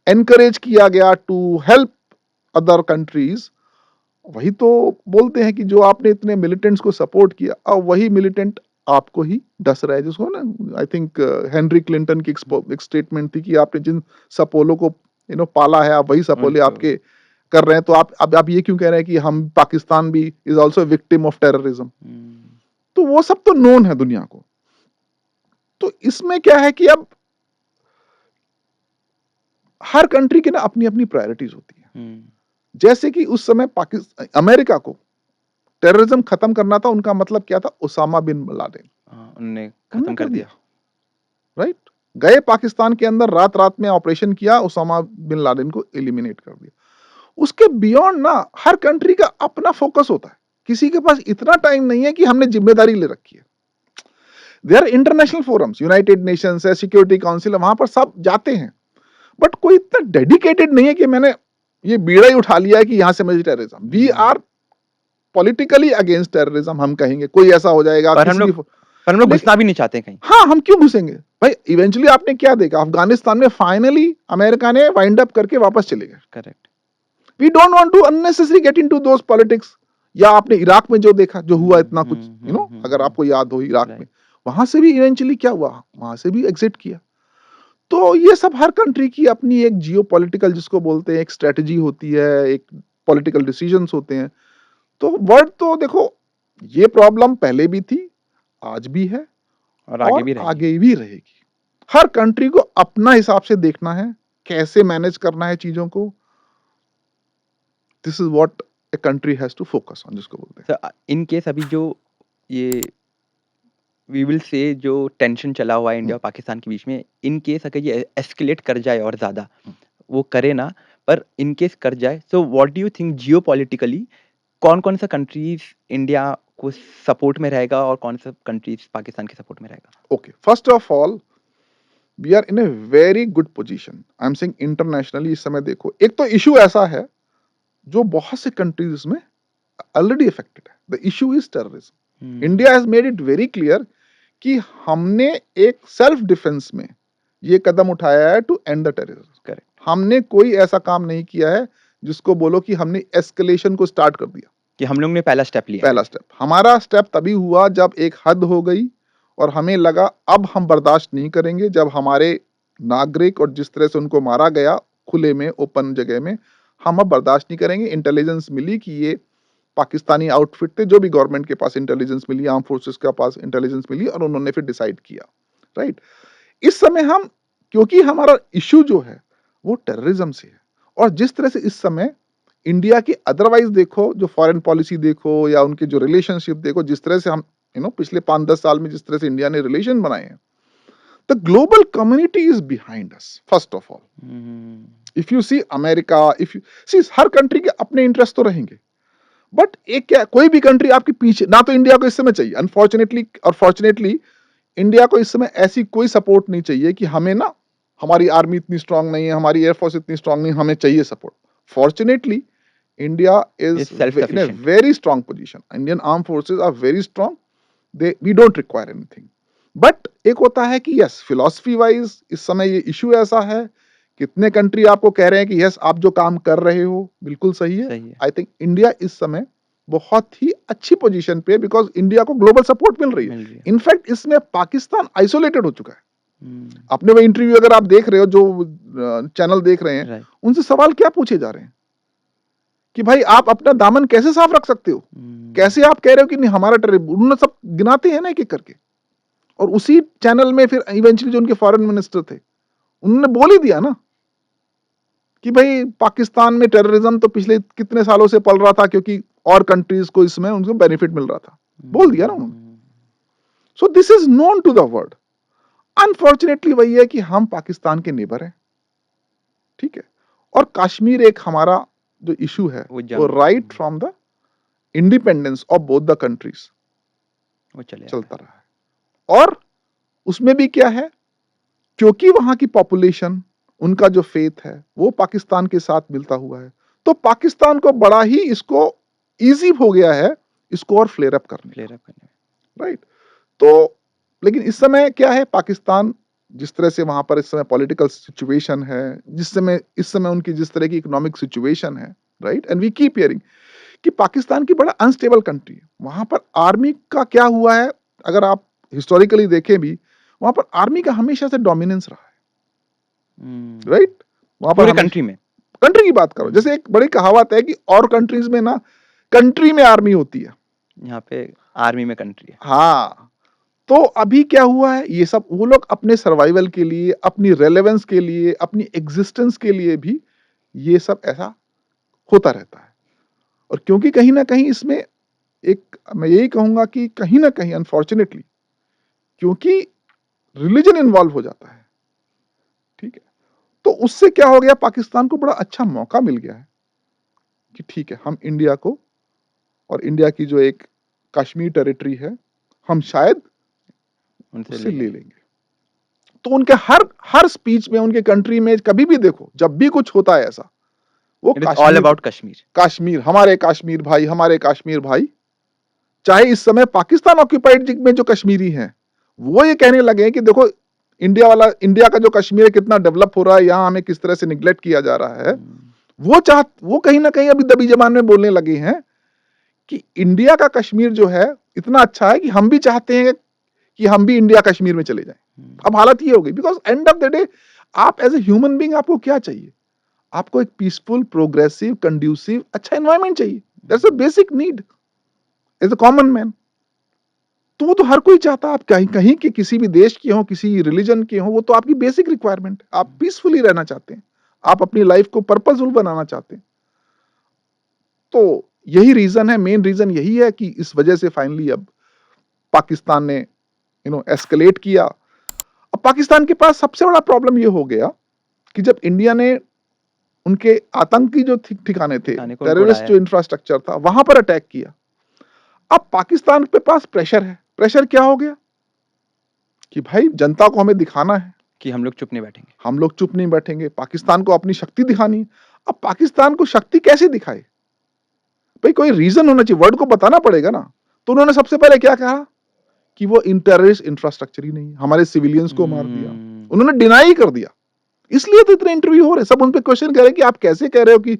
एनकरेज किया गया टू हेल्प अदर कंट्रीज, वही तो बोलते हैं कि जो आपने इतने मिलिटेंट्स को सपोर्ट किया, अब वही मिलिटेंट आपको ही डस रहा है, जिसको ना, आई थिंक हेनरी क्लिंटन की एक स्टेटमेंट थी कि आपने जिन सपोलों को पाला है, आप वही सपोले उनको आपके कर रहे हैं। तो आप ये क्यों कह रहे हैं कि हम, पाकिस्तान भी is also victim of terrorism? Hmm, तो वो सब तो नोन है दुनिया को। तो इसमें क्या है कि अब हर कंट्री की ना अपनी अपनी प्रायोरिटीज होती है। हुँ, जैसे कि उस समय पाकिस्तान, अमेरिका को टेररिज्म खत्म करना था, उनका मतलब क्या था, उसामा बिन लादेन, हाँ, उनने उन्होंने खत्म कर कर दिया। दिया, राइट। गए पाकिस्तान के अंदर, रात रात में ऑपरेशन किया, उसामा बिन लादेन को एलिमिनेट कर दिया। उसके बियॉन्ड ना हर कंट्री का अपना फोकस होता है, किसी के पास इतना टाइम नहीं है कि हमने जिम्मेदारी ले रखी है। There are international forums, United Nations है, सिक्योरिटी काउंसिल है, वहां पर सब जाते हैं, बट कोई इतना डेडिकेटेड नहीं है कि मैंने ये बीड़ा ही उठा लिया है कि यहां से मुझे terrorism, we hmm, are politically against terrorism, हम कहेंगे कोई ऐसा हो जाएगा पर हम किसी भी, लोग पर हम लोग लेकिन घुसना भी नहीं चाहते कहीं। हाँ, हम क्यों घुसेंगे भाई? इवेंचुअली आपने क्या देखा, अफगानिस्तान में फाइनली अमेरिका ने वाइंड अप करके वापस चले गए। करेक्ट। We don't want to unnecessary get into those politics. या आपने इराक में जो देखा, जो हुआ हुँ, इतना कुछ, हुँ, हुँ, हुँ, अगर हुँ, आपको याद हो इराक में, राइट। वहां से भी इवेंचुअली क्या हुआ, वहां से भी एग्जिट किया। तो ये सब हर कंट्री की अपनी एक जियो पॉलिटिकल, जिसको बोलते हैं, एक स्ट्रेटजी होती है, एक पॉलिटिकल डिसीजंस होते हैं। तो वर्ड तो देखो, ये प्रॉब्लम पहले भी थी, आज भी है, और आगे और भी रहेगी। आगे भी रहेगी। हर कंट्री को अपना हिसाब से देखना है, कैसे मैनेज करना है चीजों को। This is what a country has to focus on, जिसको बोलते हैं। इन केस अभी जो ये वी विल से जो टेंशन चला हुआ है हम्म, इंडिया और पाकिस्तान के बीच में, इन केस अगर ये एस्केलेट कर जाए और ज़्यादा, हम्म। वो करे ना, पर इन केस कर जाए, so what do you think geopolitically कौन-कौन सा कंट्रीज़ इंडिया को सपोर्ट में रहेगा और कौन सा कंट्रीज़ पाकिस्तान के सपोर्ट में रहेगा? Okay, first of all, we are in a very good position, I am saying internationally. इस समय देखो, एक तो इशू ऐसा है जो बहुत से कंट्रीज में ऑलरेडी अफेक्टेड है, the issue is terrorism. Hmm, India has made it very clear कि हमने एक सेल्फ डिफेंस में ये कदम उठाया है to end the terrorism. Correct. हमने कोई ऐसा काम नहीं किया है जिसको बोलो कि हमने एस्केलेशन को स्टार्ट कर दिया। कि हम लोग ने पहला स्टेप लिया है। पहला स्टेप, हमारा स्टेप तभी हुआ जब एक हद हो गई और हमें लगा अब हम बर्दाश्त नहीं करेंगे, जब हमारे नागरिक और जिस तरह से उनको मारा गया खुले में, ओपन जगह में, हम अब बर्दाश्त नहीं करेंगे। इंटेलिजेंस मिली कि ये पाकिस्तानी आउटफिट थे, जो भी गवर्नमेंट के पास इंटेलिजेंस मिली, आर्म फोर्सेस के पास इंटेलिजेंस मिली, और उन्होंने फिर डिसाइड किया, राइट। इस समय हम, क्योंकि हमारा इशू जो है वो टेररिज्म से है, और जिस तरह से इस समय इंडिया की अदरवाइज देखो, जो फॉरेन पॉलिसी देखो या उनके जो रिलेशनशिप देखो, जिस तरह से हम पिछले 5-10 साल में जिस तरह से इंडिया ने रिलेशन बनाए हैं, the global community is behind us, first of all. Hmm, if you see America, if you see, हर कंट्री के अपने इंटरेस्ट तो रहेंगे, बट एक क्या, कोई भी कंट्री आपके पीछे ना, तो इंडिया को इस समय चाहिए अनफॉर्चुनेटली, और फॉर्चुनेटली इंडिया को इस समय ऐसी कोई सपोर्ट नहीं चाहिए कि हमें ना, हमारी आर्मी इतनी स्ट्रांग नहीं है, हमारी एयरफोर्स इतनी स्ट्रांग नहीं, हमें चाहिए support. Fortunately India is is self in a sufficient. very strong position. Indian armed forces are very strong. We don't require anything. But एक होता है कि यस, फिलोसफी वाइज इस समय ये इशू ऐसा है कितने कंट्री आपको कह रहे हैं कि यस आप जो काम कर रहे हो बिल्कुल सही है। सही है। आई थिंक इंडिया इस समय बहुत ही अच्छी पोजीशन पे है बिकॉज इंडिया को ग्लोबल सपोर्ट मिल रही है। मिल रही है। इनफैक्ट इसमें पाकिस्तान आइसोलेटेड हो चुका है। हुँ, अपने वो इंटरव्यू अगर आप देख रहे हो जो चैनल देख रहे हैं राइट। उनसे सवाल क्या पूछे जा रहे हैं कि भाई आप अपना दामन कैसे साफ रख सकते हो, हुँ, कैसे आप कह रहे हो कि नहीं हमारा टेरर, उन्होंने सब गिनाते हैं ना एक एक करके। और उसी चैनल में फिर इवेंचुअली जो उनके फॉरेन मिनिस्टर थे उन्होंने बोल ही दिया ना कि भाई पाकिस्तान में टेररिज्म तो पिछले कितने सालों से पल रहा था क्योंकि और कंट्रीज को इसमें उनको बेनिफिट मिल रहा था। बोल दिया ना उन्होंने। Hmm, so this is known to the world. Unfortunately वही है कि हम पाकिस्तान के नेबर हैं, ठीक है। और कश्मीर एक हमारा जो इशू है वो वो जंग right from the independence of both the countries वो चले आ रहा चलता रहा है। और उसमें भी क्या है, क्योंकि वहां की पॉपुलेशन, उनका जो फेथ है वो पाकिस्तान के साथ मिलता हुआ है, तो पाकिस्तान को बड़ा ही इसको इजी हो गया है इसको और फ्लेयर अप करने का, फ्लेयर अप करने राइट। तो लेकिन इस समय क्या है, पाकिस्तान जिस तरह से वहां पर इस समय पॉलिटिकल सिचुएशन है, जिस समय इस समय उनकी जिस तरह की इकोनॉमिक सिचुएशन है, right, and we keep hearing कि पाकिस्तान की बड़ा अनस्टेबल कंट्री है। वहां पर आर्मी का क्या हुआ है, अगर आप हिस्टोरिकली देखें भी, वहां पर आर्मी का हमेशा से डोमिनेंस रहा है, हुँ, राइट। वहां पर पूरे हमेशा कंट्री में। कंट्री की बात करो, हुँ, जैसे एक बड़ी कहावत है कि और कंट्रीज में ना कंट्री में आर्मी होती है। यहाँ पे आर्मी में कंट्री है। हाँ, तो अभी क्या हुआ है, ये सब वो लोग अपने सर्वाइवल के लिए, अपनी रेलेवेंस के लिए, अपनी एग्जिस्टेंस के लिए भी ये सब ऐसा होता रहता है। और क्योंकि कहीं ना कहीं इसमें एक, मैं यही कहूंगा कि कहीं ना कहीं अनफॉर्चुनेटली क्योंकि रिलीजन इन्वॉल्व हो जाता है, ठीक है, तो उससे क्या हो गया, पाकिस्तान को बड़ा अच्छा मौका मिल गया है कि ठीक है हम इंडिया को और इंडिया की जो एक कश्मीर टेरिटरी है हम शायद उनसे उससे ले ले लेंगे। लेंगे। तो उनके हर हर स्पीच में, उनके कंट्री में कभी भी देखो, जब भी कुछ होता है ऐसा, वो it is all Kashmir, about Kashmir. Kashmir हमारे कश्मीर भाई, हमारे कश्मीर भाई। चाहे इस समय पाकिस्तान ऑक्यूपाइड में जो कश्मीरी हैं वो ये कहने लगे हैं कि देखो इंडिया वाला, इंडिया का जो कश्मीर है कितना डेवलप हो रहा है, यहाँ हमें किस तरह से निग्लेक्ट किया जा रहा है। हुँ, वो कहीं ना कहीं अभी दबी जबान में बोलने लगे हैं कि इंडिया का कश्मीर जो है इतना अच्छा है कि हम भी चाहते हैं कि हम भी इंडिया कश्मीर में चले जाएं। हुँ, अब हालत ये हो गई, because end of the day आप एज ए ह्यूमन बीइंग आपको क्या चाहिए, आपको एक पीसफुल, प्रोग्रेसिव, कंड्यूसिव अच्छा एनवायरमेंट चाहिए। That's a basic need as a common man. तो वो तो हर कोई चाहता है, आप कहीं कहीं के किसी भी देश के हो, किसी रिलीजन के हो, वो तो आपकी बेसिक रिक्वायरमेंट है। आप पीसफुली रहना चाहते हैं, आप अपनी लाइफ को पर्पसफुल बनाना चाहते हैं। तो यही रीजन है, मेन रीजन यही है कि इस वजह से फाइनली अब पाकिस्तान ने एस्केलेट किया। अब पाकिस्तान के पास सबसे बड़ा प्रॉब्लम ये हो गया कि जब इंडिया ने उनके आतंकी जो ठिकाने थे, ठिकाने को उनको टेररिस्ट उड़ाया जो है। इंफ्रास्ट्रक्चर था, वहां पर अटैक किया। अब पाकिस्तान के पास प्रेशर है। प्रेशर क्या हो गया कि भाई जनता को हमें दिखाना है, कि हम लोग चुप नहीं बैठेंगे। हम लोग चुप नहीं बैठेंगे, पाकिस्तान को अपनी शक्ति दिखानी है। अब पाकिस्तान को शक्ति कैसे दिखाए, भाई कोई रीजन होना चाहिए, वर्ल्ड को बताना पड़ेगा ना। तो उन्होंने सबसे पहले क्या कहा कि वो टेररिस्ट इंफ्रास्ट्रक्चर ही नहीं, हमारे सिविलियंस को मार दिया। हुँ, उन्होंने डिनाई कर दिया। इसलिए तो इतने इंटरव्यू हो रहे, सब उन पे क्वेश्चन कर रहे हैं कि आप कैसे कह रहे हो कि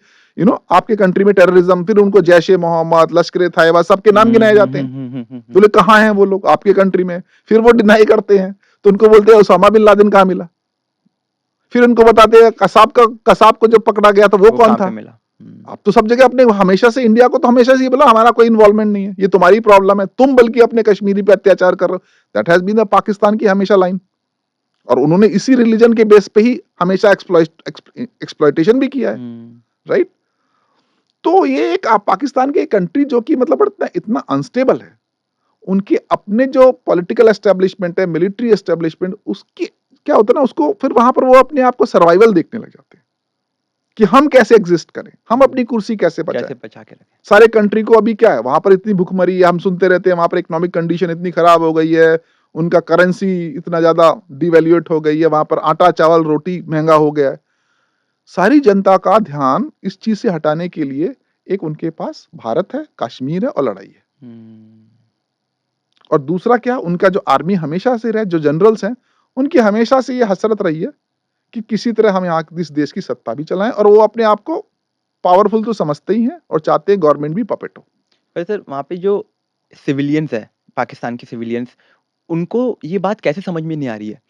आपके कंट्री में टेररिज्म, फिर उनको जैश ए मोहम्मद, लश्कर तैयबा सबके नाम हुँ, गिनाए हुँ, जाते हुँ, हैं। हुँ, हुँ, हुँ, हुँ। बोले कहाँ हैं वो लोग आपके कंट्री में, फिर वो डिनाई करते हैं। तो उनको बोलते हैं उसामा बिन लादेन कहाँ मिला, फिर उनको बताते हैं कसाब को जब पकड़ा गया तो वो वो कौन कहाँ पे था। मिला? हुँ, आप तो सब जगह अपने, हमेशा से इंडिया को तो हमेशा से ये बोला हमारा कोई इन्वॉल्वमेंट नहीं है, ये तुम्हारी प्रॉब्लम है, तुम बल्कि अपने कश्मीरी पे अत्याचार कर रहे हो। That has been the Pakistan की हमेशा लाइन। और उन्होंने इसी रिलीजन के बेस पे ही हमेशा एक्सप्लॉइटेशन भी किया है, हुँ, राइट। तो ये एक पाकिस्तान के कंट्री जो कि मतलब इतना इतना अनस्टेबल है, उनके अपने जो पॉलिटिकल एस्टेब्लिशमेंट है, मिलिट्री एस्टेब्लिशमेंट, उसकी क्या होता है ना, उसको फिर वहां पर वो अपने आप को सर्वाइवल देखने लग जाते हैं कि हम कैसे एग्जिस्ट करें, हम हुँ। अपनी कुर्सी कैसे बचाएं। कैसे बचा के रखें? सारे कंट्री को अभी क्या है, वहां पर इतनी भुखमरी है, हम सुनते रहते हैं, वहां पर इकोनॉमिक कंडीशन इतनी खराब हो गई है, उनका करेंसी इतना ज्यादा डिवैल्यूएट हो गई है, वहां पर आटा चावल रोटी महंगा हो गया है। सारी जनता का ध्यान इस चीज से हटाने के लिए एक उनके पास भारत है, कश्मीर है और लड़ाई है। हुँ, और दूसरा क्या, उनका जो आर्मी हमेशा से रहे, जो जनरल्स हैं, उनकी हमेशा से ये हसरत रही है कि किसी तरह हम यहाँ इस देश की सत्ता भी चलाएं, और वो अपने आप को पावरफुल तो समझते ही हैं और चाहते हैं गवर्नमेंट भी पपेट हो। पर सर वहाँ पे जो सिविलियंस है, पाकिस्तान के सिविलियंस, उनको ये बात कैसे समझ में नहीं आ रही है?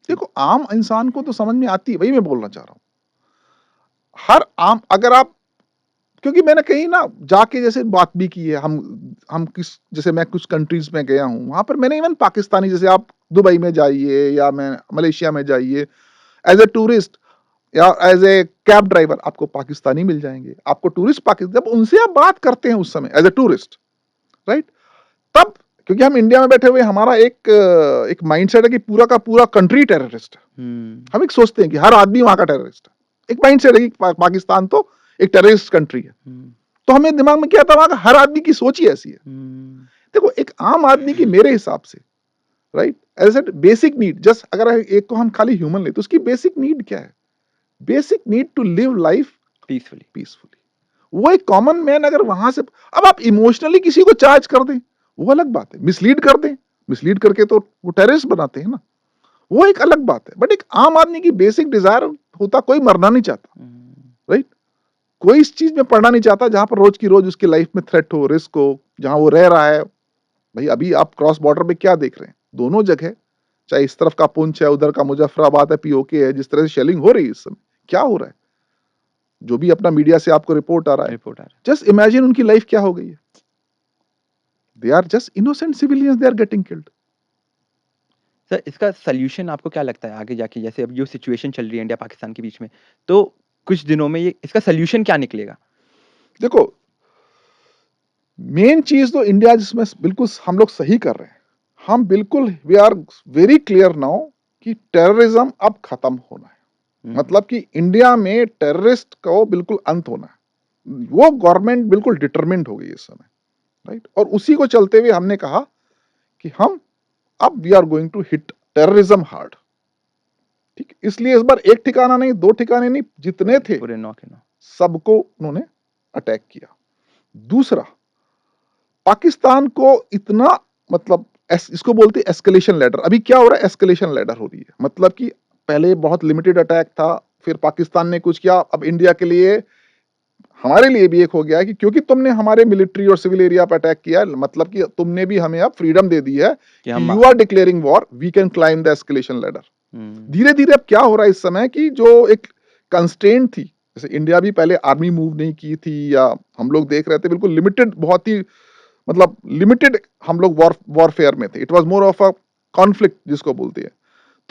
देखो, आम इंसान को तो समझ में आती है, वही मैं बोलना चाह रहा हूँ। हर आम, अगर आप, क्योंकि मैंने कहीं ना जाके जैसे बात भी की है, हम किस, जैसे मैं कुछ कंट्रीज में गया हूँ, वहां पर मैंने इवन पाकिस्तानी, जैसे आप दुबई में जाइए या मैं मलेशिया में जाइए, एज ए टूरिस्ट या एज ए कैब ड्राइवर आपको पाकिस्तानी मिल जाएंगे, आपको टूरिस्ट पाकिस्तान, जब उनसे आप बात करते हैं उस समय एज ए टूरिस्ट, राइट, तब, क्योंकि हम इंडिया में बैठे हुए, हमारा एक माइंडसेट है कि पूरा का पूरा कंट्री टेररिस्ट है। हम एक सोचते हैं कि हर आदमी वहां का टेररिस्ट है, एक माइंडसेट है कि पाकिस्तान तो एक टेररिस्ट कंट्री है। तो हमें दिमाग में क्या था, वहां का हर आदमी की सोच ही ऐसी है। देखो, एक आम आदमी की, मेरे हिसाब से, right, as a basic need, just अगर एक को हम खाली ह्यूमन ले तो उसकी बेसिक नीड क्या है? Basic need to live life peacefully. वो एक कॉमन मैन अगर वहां से, अब आप इमोशनली किसी को चार्ज कर दें वो अलग बात है, मिसलीड कर दें, मिसलीड करके तो वो टेररिस्ट बनाते हैं ना, वो एक अलग बात है। बट एक आम आदमी की बेसिक डिजायर होता, कोई मरना नहीं चाहता, राइट, कोई इस चीज में पड़ना नहीं चाहता जहां पर रोज की रोज उसकी लाइफ में थ्रेट हो, रिस्क हो, जहां वो रह रहा है। भाई अभी आप क्रॉस बॉर्डर पे क्या देख रहे हैं, दोनों जगह, चाहे इस तरफ का पुंछ है, उधर का मुजफ्फराबाद है, पीओके है, जिस तरह से शेलिंग हो रही है इस समय, क्या हो रहा है, जो भी अपना मीडिया से आपको रिपोर्ट आ रहा है, जस्ट इमेजिन उनकी लाइफ क्या हो गई है। They are just innocent civilians, they are getting killed. Sir इसका सॉल्यूशन आपको क्या लगता है आगे जाके, जैसे अब जो सिचुएशन चल रही है इंडिया पाकिस्तान के बीच में, तो कुछ दिनों में ये इसका सॉल्यूशन क्या निकलेगा? देखो, मेन चीज तो इंडिया जिसमें बिल्कुल हम लोग सही कर रहे हैं, हम बिल्कुल, we are very clear now कि टेररिज्म अब खत्म होना है। मतलब कि इंडिया में टेररिस्ट को बिल्कुल अंत होना है, वो गवर्नमेंट बिल्कुल डिटरमिन्ड हो गई इस समय, राइट, और उसी को चलते हुए हमने कहा कि हम अब we are going to hit terrorism hard. ठीक, इसलिए इस बार एक ठिकाना नहीं, दो ठिकाने नहीं, जितने थे पूरे 9 के 9 सबको उन्होंने अटैक किया। दूसरा, पाकिस्तान को इतना, मतलब इसको बोलते हैं एस्केलेशन लैडर। अभी क्या हो रहा है, एस्केलेशन लैडर हो रही है, मतलब कि पहले बहुत लिमिटेड अटैक था, फिर पाकिस्तान ने कुछ किया, अब इंडिया के लिए, हमारे लिए भी एक हो गया है कि क्योंकि तुमने हमारे मिलिट्री और सिविल एरिया पर अटैक किया, मतलब कि तुमने भी हमें अब फ्रीडम दे दी है कि you are declaring war, we can climb the escalation ladder. धीरे धीरे अब क्या हो रहा है इस समय कि जो एक कंस्ट्रेंट थी, जैसे इंडिया भी पहले आर्मी मूव नहीं की थी, या हम लोग देख रहे थे बिल्कुल लिमिटेड, बहुत ही, मतलब लिमिटेड हम लोग वॉरफेयर में थे, it was more of a conflict जिसको बोलते हैं।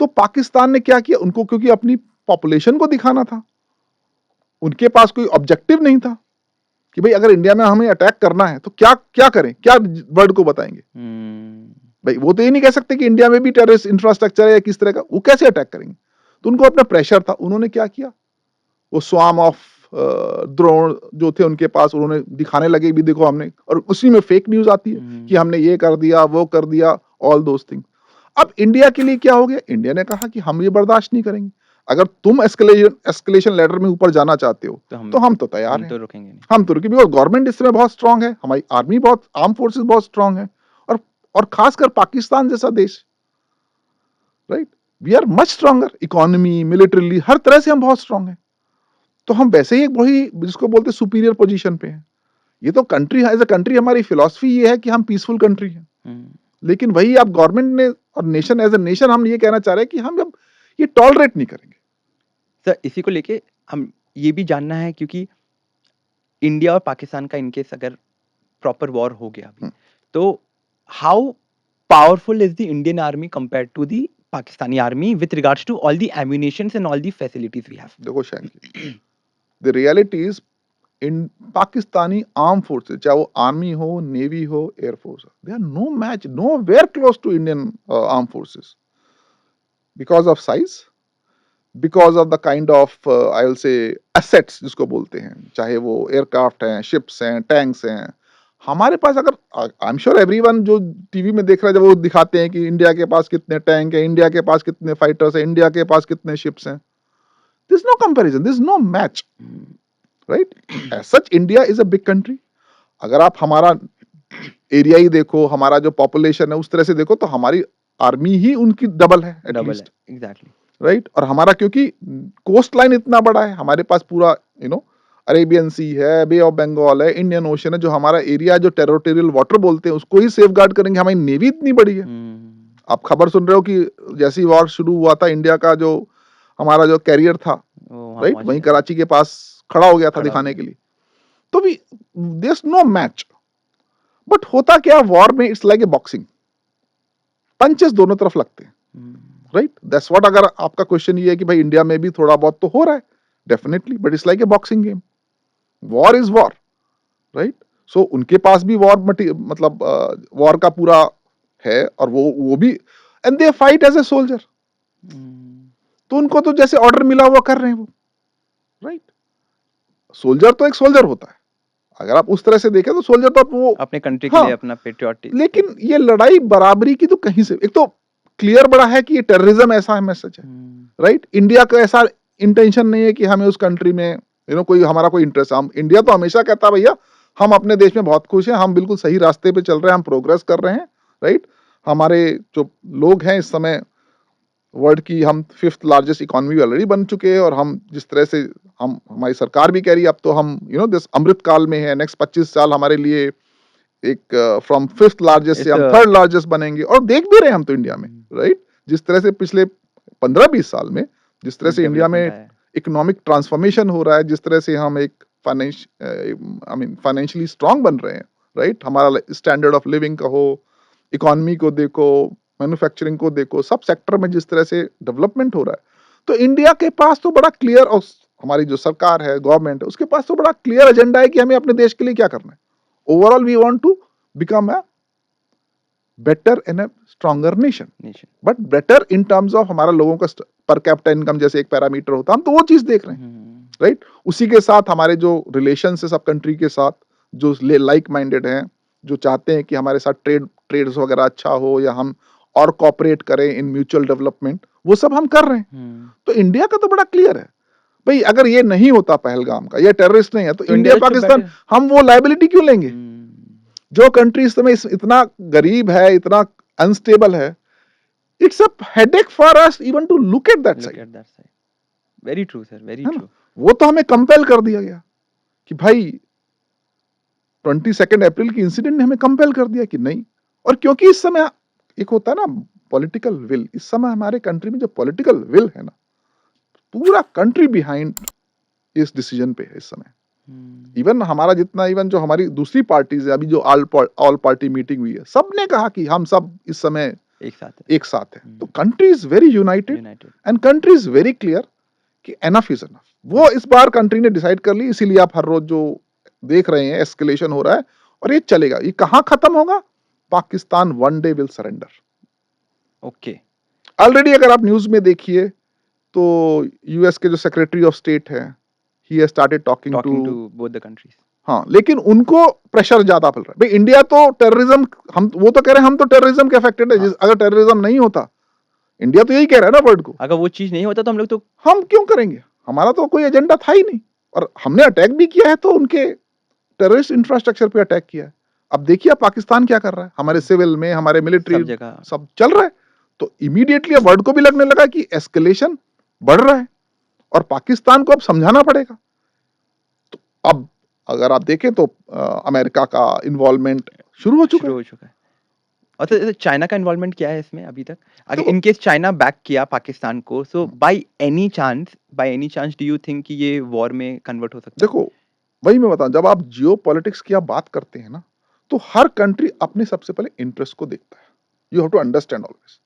तो पाकिस्तान ने क्या किया, उनको क्योंकि अपनी पॉपुलेशन को दिखाना था, उनके पास कोई ऑब्जेक्टिव नहीं था कि भाई अगर इंडिया में हमें अटैक करना है तो क्या क्या करें, क्या वर्ल्ड को बताएंगे। भाई वो तो ये नहीं कह सकते कि इंडिया में भी टेररिस्ट इंफ्रास्ट्रक्चर है या किस तरह का, वो कैसे अटैक करेंगे। तो उनको अपना प्रेशर था, उन्होंने क्या किया, वो स्वाम ऑफ ड्रोन जो थे उनके पास, उन्होंने दिखाने लगे भी देखो हमने, और उसी में फेक न्यूज आती है कि हमने ये कर दिया, वो कर दिया, ऑल दोस थिंग। अब इंडिया के लिए क्या हो गया, इंडिया ने कहा कि हम ये बर्दाश्त नहीं करेंगे, अगर तुम एस्केलेशन लेडर में ऊपर जाना चाहते हो तो हम तो तैयार हैं, हम तो रुकेंगे। और गवर्नमेंट इस समय बहुत स्ट्रांग है, हमारी आर्मी बहुत, आर्म फोर्सेस बहुत स्ट्रांग है, और खासकर पाकिस्तान जैसा देश, right, we are much stronger, economy, militarily, हर तरह से हम बहुत स्ट्रांग हैं। तो हम वैसे ही एक वही जिसको बोलते सुपीरियर पोजीशन पे हैं। ये तो कंट्री एज अ कंट्री, हमारी फिलॉसफी ये है कि हम पीसफुल कंट्री हैं। लेकिन वही आप गवर्नमेंट ने और नेशन एज अ नेशन हम ये कहना चाह रहे हैं कि हम अब ये टॉलरेट नहीं करेंगे। सर इसी को लेके हम ये भी जानना है, क्योंकि इंडिया और पाकिस्तान का इनकेस अगर प्रॉपर वॉर हो गया अभी, तो how powerful is the Indian army compared to the Pakistani army with regards to all the ammunitions and all the facilities we have? देखो Shanky, the reality is in Pakistani arm forces, चाहे वो army हो, navy हो, air force हो, they are no match, nowhere close to Indian arm forces, because of size, because of the kind of I will say assets जिसको बोलते हैं, चाहे वो एयरक्राफ्ट हैं, शिप्स हैं, टैंक्स हैं। हमारे पास, अगर आई एम श्योर एवरीवन जो टीवी में देख रहा है, जब वो दिखाते हैं कि इंडिया के पास कितने टैंक है, इंडिया के पास कितने फाइटर्स हैं, इंडिया के पास कितने शिप्स हैं, this no comparison, this no match, right. As such India is a big country. अगर आप हमारा एरिया ही देखो, हमारा जो पॉपुलेशन है उस तरह से देखो, तो हमारी आर्मी ही उनकी डबल है एटलीस्ट, एग्जैक्टली। राइट। और हमारा क्योंकि कोस्ट लाइन इतना बड़ा है, हमारे पास पूरा अरेबियन सी है, बे ऑफ बंगाल है, इंडियन ओशन है, जो हमारा एरिया जो टेरिटोरियल वाटर बोलते हैं उसको ही सेफ गार्ड करेंगे। हमारी नेवी इतनी बड़ी है। आप खबर सुन रहे हो कि जैसी वॉर शुरू हुआ था, इंडिया का जो हमारा जो कैरियर था, वो वहाँ राइट, पहुँच वहीं गया था, कराची के पास खड़ा हो गया था खड़ा हो दिखाने गया। के लिए। तो भी देयर नो मैच। बट होता क्या, वॉर में it's like a boxing, punches दोनों तरफ लगते हैं, राइट। That's what. अगर आपका क्वेश्चन ये है कि भाई इंडिया में भी थोड़ा बहुत तो हो रहा है, definitely, but it's like a boxing game. War is war, right. So उनके पास भी वॉर मतलब वॉर का पूरा है, और वो भी, and they fight as a soldier. तो उनको तो जैसे ऑर्डर मिला हुआ कर रहे हैं वो, राइट। सोल्जर तो एक सोल्जर होता है, अगर आप उस तरह से देखें तो सोल्जर तो वो अपने कंट्री के लिए हाँ। अपना पेट्रियोटिक। लेकिन ये लड़ाई बराबरी की तो कहीं से, एक तो क्लियर बड़ा है कि ये टेररिज्म ऐसा है, मैसेज है, राइट। इंडिया का ऐसा इंटेंशन नहीं है कि हमें उस कंट्री में कोई हमारा कोई इंटरेस्ट। हम इंडिया तो हमेशा कहता है भैया हम अपने देश में बहुत खुश हैं, हम बिल्कुल सही रास्ते पे चल रहे हैं, हम प्रोग्रेस कर रहे हैं, राइट। हमारे जो लोग हैं इस समय वर्ल्ड की हम 5th लार्जेस्ट इकोनॉमी ऑलरेडी बन चुके हैं, और हम जिस तरह से हम हमारी सरकार भी कह रही है अब तो हम दिस अमृत काल में है, नेक्स्ट 25 साल हमारे लिए एक फ्रॉम 5th लार्जेस्ट से इस हम 3rd लार्जेस्ट बनेंगे, और देख भी रहे हैं हम तो इंडिया में, राइट। जिस तरह से पिछले 15-20 साल में जिस तरह से इंडिया में डेवलपमेंट आया है। इकोनॉमिक ट्रांसफॉर्मेशन हो रहा है, जिस तरह से हम एक फाइनेंशियली स्ट्रांग बन रहे हैं, राइट। हमारा स्टैंडर्ड ऑफ लिविंग का हो, इकोनॉमी को देखो, मैन्युफैक्चरिंग को देखो, सब सेक्टर में जिस तरह से डेवलपमेंट हो रहा है, तो इंडिया के पास तो बड़ा क्लियर, और हमारी जो सरकार है, गवर्नमेंट है, उसके पास तो बड़ा क्लियर एजेंडा है कि हमें अपने देश के लिए क्या करना है। Overall we want to become a better and a stronger nation, but better in terms of हमारा लोगों का पर कैपिटा इनकम जैसे एक पैरामीटर होता है, हम तो वो चीज देख रहे हैं, राइट। उसी के साथ हमारे जो रिलेशन है सब कंट्री के साथ, जो लाइक माइंडेड हैं, जो चाहते हैं कि हमारे साथ ट्रेड्स वगैरह अच्छा हो, या हम और कॉपरेट करें इन म्यूचुअल डेवलपमेंट, वो सब हम कर रहे हैं। तो इंडिया का तो बड़ा क्लियर है भाई, अगर ये नहीं होता पहलगाम का, ये टेररिस्ट नहीं है, तो इंडिया पाकिस्तान हम वो लायबिलिटी क्यों लेंगे। जो कंट्री इस समय इतना गरीब है, इतना अनस्टेबल है, it's a headache for us even to look at that side. Very true sir, very true. वो तो हमें कंपेल कर दिया गया कि भाई 22 अप्रैल की इंसिडेंट ने हमें कंपेल कर दिया कि नहीं। और क्योंकि इस समय एक होता है ना पॉलिटिकल विल, इस समय हमारे कंट्री में जो पॉलिटिकल विल है ना, पूरा कंट्री बिहाइंड इस डिसीजन पे है इस समय। इवन हमारा जितना, इवन जो हमारी दूसरी पार्टीज है, अभी जो ऑल पार्टी मीटिंग हुई है, सबने कहा कि हम सब इस समय एक साथ है। तो country is very United and country is very clear कि एनफ इज एनफ। वो इस बार कंट्री ने डिसाइड कर ली, इसीलिए आप हर रोज जो देख रहे हैं एस्केलेशन हो रहा है, और ये चलेगा। ये कहां खत्म होगा, Pakistan one day will surrender. Okay. Already अगर आप न्यूज में देखिए तो यूएस के जो सेक्रेटरी ऑफ स्टेट है, he has started talking to both the countries. हाँ, लेकिन उनको प्रेशर ज्यादा पड़ रहा है भाई। इंडिया तो टेररिज्म, हम वो तो कह रहे हैं हम तो टेररिज्म के अफेक्टेड है। हाँ। अगर टेररिज्म नहीं होता, इंडिया तो यही कह रहा है ना वर्ल्ड को, अगर वो चीज नहीं होता तो हम लोग तो हम क्यों करेंगे, हमारा तो कोई एजेंडा था ही नहीं। और हमने अटैक भी किया है तो उनके टेररिस्ट इंफ्रास्ट्रक्चर पे अटैक किया है। अब देखिए पाकिस्तान क्या कर रहा है, हमारे सिविल में, हमारे मिलिट्री सब चल रहा है। तो इमीडिएटली अब वर्ल्ड को भी लगने लगा कि एस्केलेशन बढ़ रहा है और पाकिस्तान को अब समझाना पड़ेगा। तो अब अगर आप देखें तो अमेरिका का इन्वॉल्वमेंट शुरू हो चुका है। और तो चाइना का इन्वॉल्वमेंट क्या है इसमें अभी तक? अगर इन केस चाइना बैक किया पाकिस्तान को, so by any chance do you think कि ये वॉर में कन्वर्ट हो सकता है? देखो, वही मैं बताऊं, जब आप जियो पॉलिटिक्स की आप बात करते हैं ना, तो हर कंट्री अपने सबसे पहले इंटरेस्ट को देखता है। You have to understand always.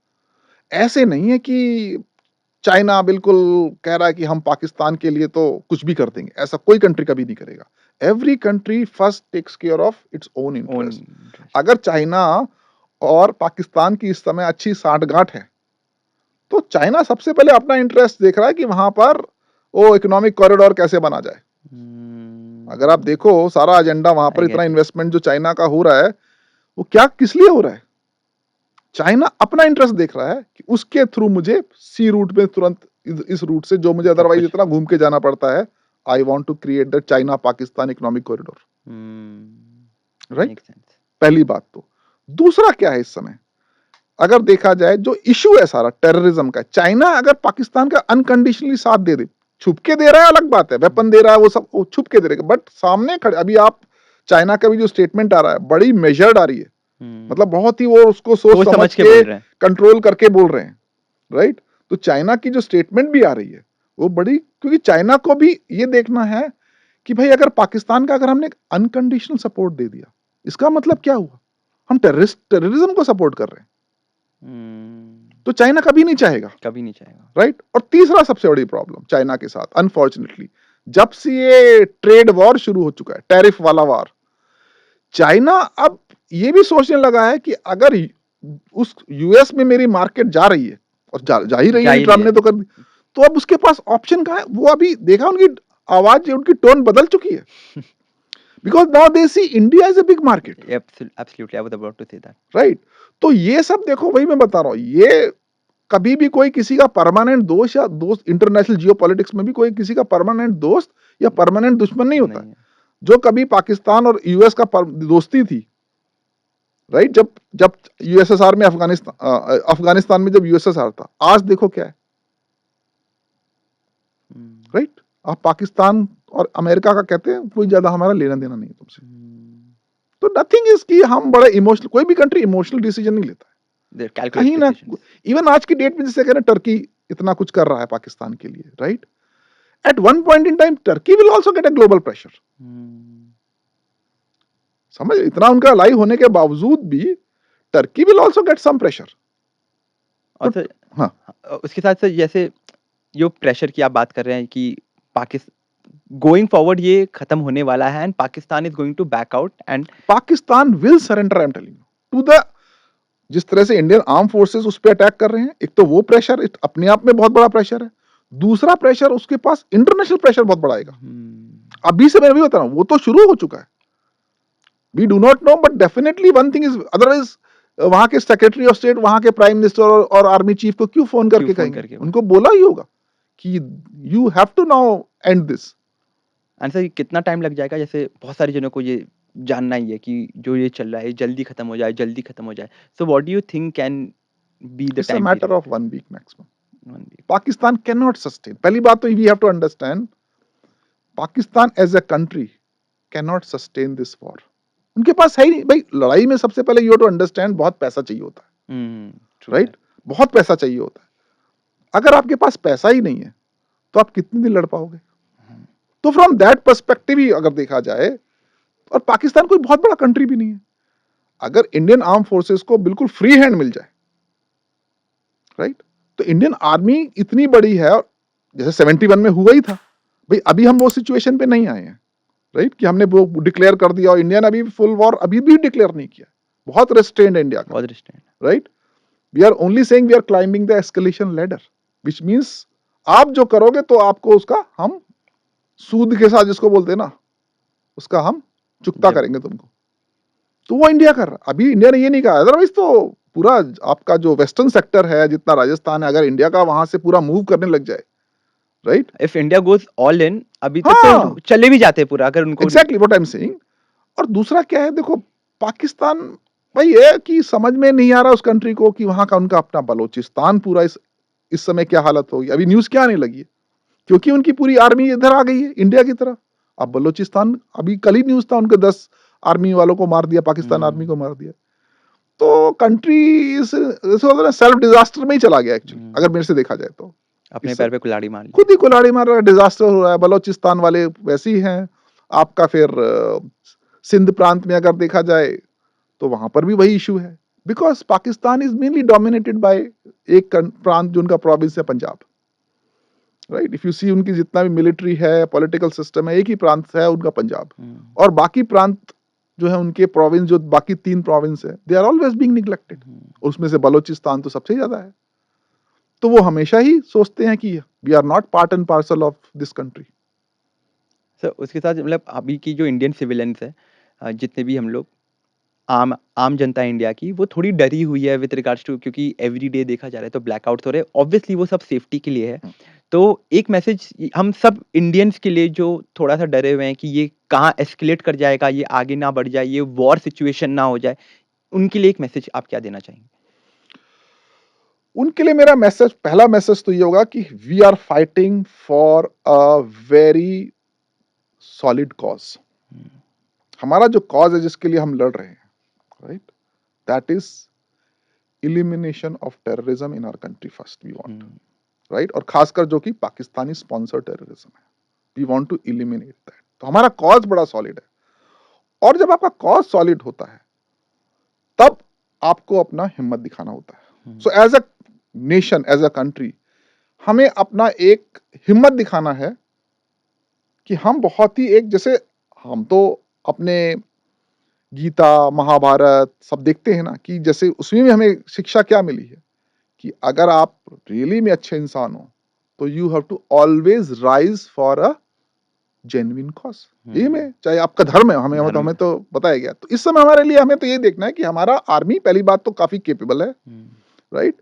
ऐसे नहीं है कि चाइना बिल्कुल कह रहा है कि हम पाकिस्तान के लिए तो कुछ भी कर देंगे, ऐसा कोई कंट्री कभी नहीं करेगा। Every country first takes care of its own interest. अगर चाइना और पाकिस्तान की इस समय अच्छी साठगांठ है, तो चाइना सबसे पहले अपना इंटरेस्ट देख रहा है कि वहां पर वो इकोनॉमिक कॉरिडोर कैसे बना जाए। अगर आप देखो सारा एजेंडा वहां पर, इतना इन्वेस्टमेंट जो चाइना का हो रहा है, वो क्या किस लिए हो रहा है, चाइना अपना इंटरेस्ट देख रहा है कि उसके थ्रू मुझे सी रूट में तुरंत इस रूट से जो मुझे अदरवाइज इतना घूम के जाना पड़ता है, I want to create the China Pakistan economic corridor, right. पहली बात। तो दूसरा क्या है इस समय, अगर देखा जाए जो इशू है सारा टेररिज्म का, चाइना अगर पाकिस्तान का अनकंडीशनली साथ दे दे, छुप के दे रहा है अलग बात है, वेपन दे रहा है वो सब वो छुप के दे रहा है, बट सामने खड़े, अभी आप चाइना का भी जो स्टेटमेंट आ रहा है बड़ी मेजर्ड आ रही है, मतलब बहुत ही वो उसको सोच सोच समझ समझ के के बोल रहे हैं। कंट्रोल करके बोल रहे हैं, राइट। तो चाइना की जो स्टेटमेंट भी आ रही है वो बड़ी, क्योंकि चाइना को भी ये देखना है कि भाई अगर पाकिस्तान का अगर हमने अनकंडीशनल सपोर्ट दे दिया, इसका मतलब क्या हुआ, हम टेररिज्म को सपोर्ट कर रहे हैं, तो चाइना कभी नहीं चाहेगा, कभी नहीं चाहेगा। राइट। और तीसरा सबसे बड़ी प्रॉब्लम चाइना के साथ अनफॉर्चुनेटली, जब से ये ट्रेड वॉर शुरू हो चुका है, टैरिफ वाला वॉर, चाइना अब ये भी सोचने लगा है कि अगर उस यूएस में मेरी मार्केट जा रही है, और जा ही रही जा है, ही रही ट्रम्प है। ने तो कर दी, तो अब उसके पास ऑप्शन कहाँ है, वो अभी देखा उनकी आवाज, उनकी टोन बदल चुकी है, because now they see India is a big market, absolutely, I was about to say that. Right. तो ये सब देखो, वही मैं बता रहा हूँ, ये कभी भी कोई किसी का परमानेंट दोस्त या दोस्त, इंटरनेशनल जियोपॉलिटिक्स में भी कोई किसी का परमानेंट दोस्त या परमानेंट दुश्मन नहीं होता है। नहीं है। जो कभी पाकिस्तान और यूएस का दोस्ती थी, राइट, जब जब यूएसएसआर में अफगानिस्तान में जब यूएसएसआर था, आज देखो क्या है, राइट। आप पाकिस्तान और अमेरिका का कहते हैं कोई ज्यादा हमारा लेना देना नहीं है तुमसे, तो नथिंग इज कि हम बड़े इमोशनल, कोई भी कंट्री इमोशनल डिसीजन नहीं लेता है देयर कहीं कैलकुलेटेड ना। डिसीजंस। इवन आज की डेट में जैसे कह रहे हैं टर्की इतना कुछ कर रहा है पाकिस्तान के लिए, right, at one point in time Turkey will also get a global pressure, समझ, इतना उनका अलाई होने के बावजूद भी Turkey will also get some pressure. और तो सर, हाँ, उसके साथ सर, जैसे जो प्रेशर की आप बात कर रहे हैं कि पाकिस गोइंग फॉरवर्ड ये खत्म होने वाला है and Pakistan is going to back out and Pakistan will surrender, I am telling you, to the, जिस तरह से इंडियन आर्म फोर्सेस उस पर अटैक कर रहे हैं, एक तो वो प्रेशर अपने आप में बहुत बड़ा प्रेशर है, दूसरा प्रेशर उसके पास इंटरनेशनल प्रेशर बहुत बड़ा आएगा। अभी से मैं भी बता रहा हूं, वो तो शुरू हो चुका है, we do not know, but definitely one thing is, otherwise वहां के सेक्रेटरी ऑफ स्टेट, वहां के प्राइम मिनिस्टर और आर्मी चीफ को क्यों फोन करके कहेंगे, उनको बोला ही होगा कि you have to now and this. And sir, कितना टाइम लग जाएगा? जैसे बहुत सारे जनों को ये जानना ही है कि जो ये चल रहा है जल्दी खत्म हो जाए, जल्दी खत्म हो जाए। So what do you think can be the it's a time matter period? Of 1 week maximum. Pakistan can not sustain, पहली बात तो we have to understand, Pakistan as a country can not sustain this war, उनके पास है ही नहीं भाई। लड़ाई में सबसे पहले यू टू अंडरस्टैंड बहुत पैसा चाहिए होता है, राइट, बहुत पैसा चाहिए होता है। अगर आपके पास पैसा ही नहीं है तो आप कितनी दिन लड़ पाओगे? तो फ्रॉम दैट पर्सपेक्टिव ही अगर देखा जाए, और पाकिस्तान कोई बहुत बड़ा कंट्री भी नहीं है, अगर इंडियन आर्म फोर्सेस को बिल्कुल फ्री हैंड मिल जाए, राइट, तो इंडियन आर्मी इतनी बड़ी है, जैसे 71 में हुआ ही था भाई, अभी हम वो सिचुएशन पे नहीं आए हैं, राइट, कि हमने वो डिक्लेयर कर दिया, और इंडियन अभी फुल वॉर अभी भी डिक्लेयर नहीं किया, बहुत रेस्ट्रेंड है इंडिया का, बहुत restraint. Right. We are only saying we are climbing the escalation ladder, which means आप जो करोगे तो आपको उसका हम सूद के साथ, जिसको बोलते हैं ना, उसका हम चुकता करेंगे तुमको। तो वो इंडिया कर रहा, अभी इंडिया ने ये नहीं कहा, अदरवाइज तो पूरा आपका जो वेस्टर्न सेक्टर है, जितना राजस्थान है, अगर इंडिया का वहां से पूरा मूव करने लग जाए, right, if India goes all in, अभी तक हाँ, तो चले भी जाते पूरा, अगर उनको exactly what I am saying. और दूसरा क्या है, देखो पाकिस्तान, भाई ये कि समझ में नहीं आ रहा उस कंट्री को कि वहां का उनका अपना बलोचिस्तान पूरा इस समय क्या हालत होगी, अभी न्यूज क्या आने लगी है, क्योंकि उनकी पूरी आर्मी इधर आ गई है इंडिया की तरफ। अब बलोचिस्तान, अभी कल ही न्यूज था, उनके 10 आर्मी वालों को मार दिया, पाकिस्तान आर्मी को मार दिया। तो कंट्री सेल्फ डिजास्टर में ही चला गया एक्चुअली, अगर मेरे से देखा जाए तो अपने पैर पे कुल्हाड़ी मार ली। खुद ही कुल्हाड़ी मार रहा है, डिजास्टर हो रहा है। बलोचिस्तान वाले वैसे ही हैं, आपका फिर सिंध प्रांत में अगर देखा जाए तो वहां पर भी वही इशू है, because Pakistan is mainly dominated by एक प्रांत जो उनका प्रोविंस है पंजाब, राइट। इफ यू सी उनकी जितना भी मिलिट्री है, पॉलिटिकल सिस्टम है, एक ही प्रांत है उनका पंजाब, और बाकी प्रांत जो है उनके प्रोविंस, जो बाकी 3 प्रोविंस है, they are always being neglected, उसमें से बलोचिस्तान तो सबसे ज्यादा है। तो वो हमेशा ही सोचते हैं कि we are not part and parcel of this country. Sir, उसके साथ मतलब अभी की जो इंडियन सिविलियंस है, जितने भी हम लोग आम आम जनता है इंडिया की, वो थोड़ी डरी हुई है विद रिगार्ड्स टू, क्योंकि एवरीडे देखा जा रहा है तो ब्लैकआउट्स हो रहे हैं। ऑब्वियसली वो सब सेफ्टी के लिए है। तो एक मैसेज हम सब इंडियंस के लिए जो थोड़ा-सा डरे हुए हैं कि ये कहाँ एस्केलेट कर जाएगा, ये आगे ना बढ़ जाए, ये वॉर सिचुएशन ना हो जाए, उनके लिए एक मैसेज आप क्या देना चाहेंगे? उनके लिए मेरा मैसेज, पहला मैसेज तो ये होगा कि we are fighting for a very solid cause. हमारा जो कॉज है जिसके लिए हम लड़ रहे हैं, right, that is elimination of terrorism in our country first we want, right, और खासकर जो कि पाकिस्तानी स्पॉन्सर टेररिज्म है, we want to eliminate that. तो हमारा कॉज बड़ा सॉलिड है, और जब आपका कॉज सॉलिड होता है तब आपको अपना हिम्मत दिखाना होता है। So as a nation, as a country, हमें अपना एक हिम्मत दिखाना है कि हम बहुत ही एक, जैसे हम तो अपने गीता महाभारत सब देखते हैं ना, कि जैसे उसमें भी हमें शिक्षा क्या मिली है कि अगर आप रियली में अच्छे इंसान हो तो you have to always rise for a genuine cause. ये में चाहे आपका धर्म है, हमें तो बताया गया। तो इस समय हमारे लिए हमें तो ये देखना है कि हमारा आर्मी पहली बात तो काफी केपेबल है, राइट।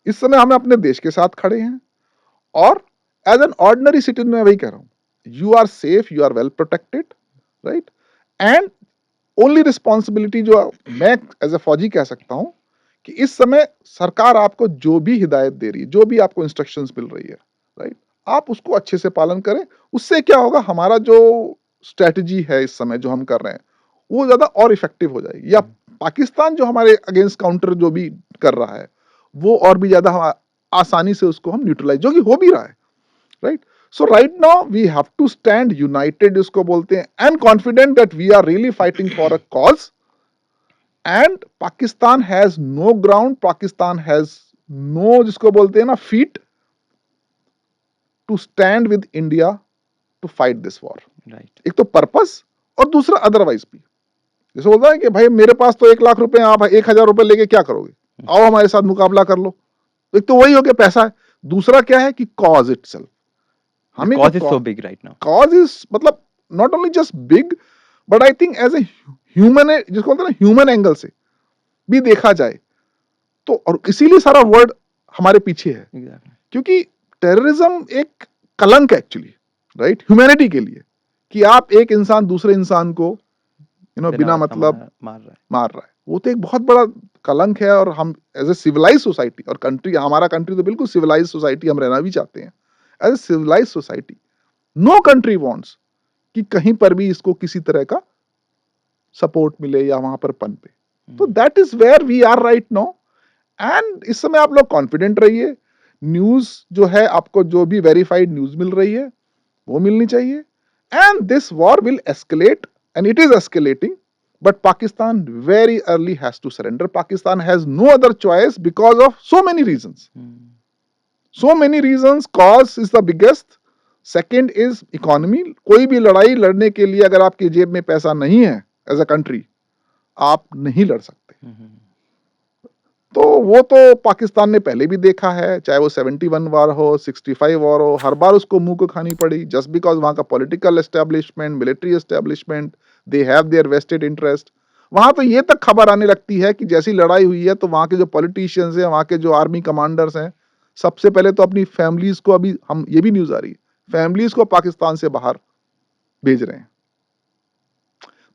इस समय हम अपने देश के साथ खड़े हैं, और एज एन ऑर्डिनरी सिटीजन मैं वही कह रहा हूं, you are safe, you are well protected, right. And only responsibility जो मैं एज ए फौजी कह सकता हूं कि इस समय सरकार आपको जो भी हिदायत दे रही है, जो भी आपको इंस्ट्रक्शंस मिल रही है, राइट, आप उसको अच्छे से पालन करें। उससे क्या होगा, हमारा जो स्ट्रेटजी है इस समय जो हम कर रहे हैं वो ज्यादा और इफेक्टिव हो जाएगी, या पाकिस्तान जो हमारे अगेंस्ट काउंटर जो भी कर रहा है वो और भी ज्यादा आसानी से उसको हम न्यूट्रलाइज, जो कि हो भी रहा है, right. So right now we have to stand united, इसको बोलते हैं, and confident that we are really fighting for a cause, and Pakistan has no ground, Pakistan has no, जिसको बोलते हैं ना, feet to stand with India to fight this war, right. एक तो purpose और दूसरा अदरवाइज भी। जैसे बोलता है कि भाई मेरे पास तो 1 लाख रुपए, आप 1,000 रुपए लेके क्या करोगे, आओ हमारे साथ मुकाबला कर लो। एक तो वही हो गया पैसा है, दूसरा क्या है कि कॉज इटसेल्फ, The हमें cause is जो so big right now. Cause is मतलब not only just big, but I think as a human, जिसको बोलते हैं ना ह्यूमन एंगल से भी देखा जाए तो, और इसीलिए सारा वर्ड हमारे पीछे है, Exactly. क्योंकि टेररिज्म एक कलंक है एक्चुअली, राइट, ह्यूमैनिटी के लिए, कि आप एक इंसान दूसरे इंसान को बिना मतलब मार रहा है, वो तो एक बहुत बड़ा कलंक है। और हम एज ए सिविलाइज सोसाइटी, और कंट्री, हमारा कंट्री तो बिल्कुल सिविलाइज सोसाइटी हम रहना भी चाहते हैं, as a civilise society no country wants कि कहीं पर भी इसको किसी तरह का सपोर्ट मिले या वहां पर पनपे। तो that is where we are right now, and इस समय आप लोग कॉन्फिडेंट रहिए। न्यूज जो है, आपको जो भी वेरीफाइड न्यूज मिल रही है वो मिलनी चाहिए, and this war will escalate, and it is escalating, but Pakistan very early has to surrender. Pakistan has no other choice because of so many reasons. So many reasons. Cause is the biggest. Second is economy. कोई भी लड़ाई लड़ने के लिए अगर आपकी जेब में पैसा नहीं है एज अ कंट्री, आप नहीं लड़ सकते। तो वो तो पाकिस्तान ने पहले भी देखा है, चाहे वो 71 वार हो, 65 वार हो, हर बार उसको मुंह को खानी पड़ी, जस्ट बिकॉज वहां का political establishment, military establishment, they have their vested interest. वहां तो ये तक खबर आने लगती है कि जैसी लड़ाई हुई है तो वहां के जो पॉलिटिशियंस हैं, वहां के जो आर्मी कमांडर्स हैं, सबसे पहले तो अपनी फैमिलीज को, अभी हम ये भी न्यूज आ रही है, फैमिलीज को पाकिस्तान से बाहर भेज रहे हैं।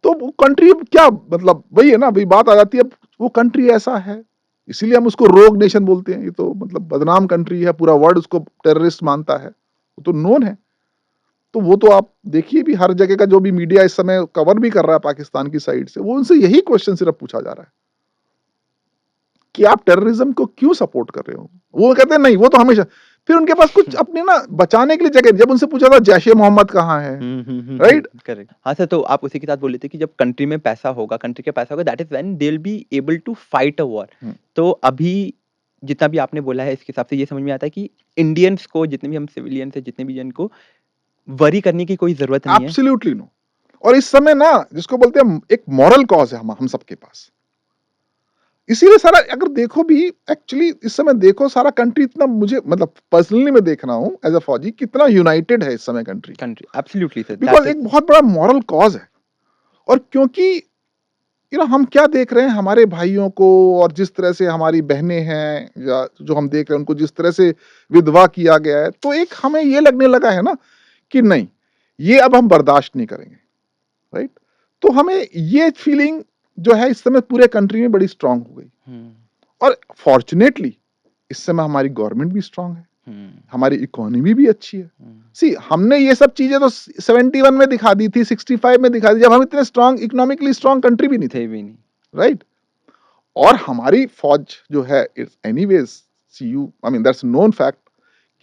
तो वो कंट्री क्या, मतलब वही है ना, भाई बात आ जाती है, वो कंट्री ऐसा है, इसीलिए हम उसको रोग नेशन बोलते हैं। ये तो मतलब बदनाम कंट्री है, पूरा वर्ल्ड उसको टेररिस्ट मानता है, वो तो नोन है। तो वो तो आप देखिए भी, हर जगह का जो भी मीडिया इस समय कवर भी कर रहा है पाकिस्तान की साइड से, वो उनसे यही क्वेश्चन सिर्फ पूछा जा रहा है कि आप टेररिज्म को क्यों सपोर्ट कर रहे हो। वो कहते हैं नहीं, वो तो हमेशा, फिर उनके पास कुछ अपने ना बचाने के लिए जगह। जब उनसे पूछा था जैश-ए मोहम्मद कहाँ है, राइट, करेक्ट। हाँ सर, तो आप उसी के साथ बोल रहे थे कि जब कंट्री में पैसा होगा, कंट्री के पैसा होगा, that is when they will be able to fight a war. तो अभी जितना भी आपने बोला है, इसके हिसाब से ये समझ में आता है कि इंडियंस को, जितने भी हम सिविलियंस हैं, जितने भी जन को वरी करने की कोई जरूरत नहीं है। Absolutely no. और इस समय ना, जिसको बोलते हैं एक मॉरल कॉज है हम सबके पास, इसीलिए सारा, अगर देखो भी एक्चुअली इस समय देखो, सारा कंट्री इतना, मुझे मतलब पर्सनली मैं देख रहा हूं एज अ फौजी, कितना यूनाइटेड है इस समय कंट्री, एब्सोल्युटली सर, बिकॉज एक बहुत बड़ा मॉरल कॉज है। और क्योंकि हम क्या देख रहे हैं हमारे भाइयों को, और जिस तरह से हमारी बहनें हैं या जो हम देख रहे हैं उनको जिस तरह से विधवा किया गया है, तो एक हमें ये लगने लगा है ना कि नहीं, ये अब हम बर्दाश्त नहीं करेंगे, राइट। तो हमें ये फीलिंग जो है इस समय पूरे कंट्री में बड़ी स्ट्रांग हो गई। और फॉर्चुनेटली इस समय हमारी गवर्नमेंट भी स्ट्रांग है, हुँ, हमारी इकोनॉमी भी अच्छी है। हुँ, सी हमने ये सब चीजें तो 71 में दिखा दी थी, 65 में दिखा दी, जब हम इतने स्ट्रांग इकोनॉमिकली स्ट्रांग कंट्री भी नहीं थे, थे भी नहीं। राइट? और हमारी फौज जो है it's anyways, see you I mean that's known fact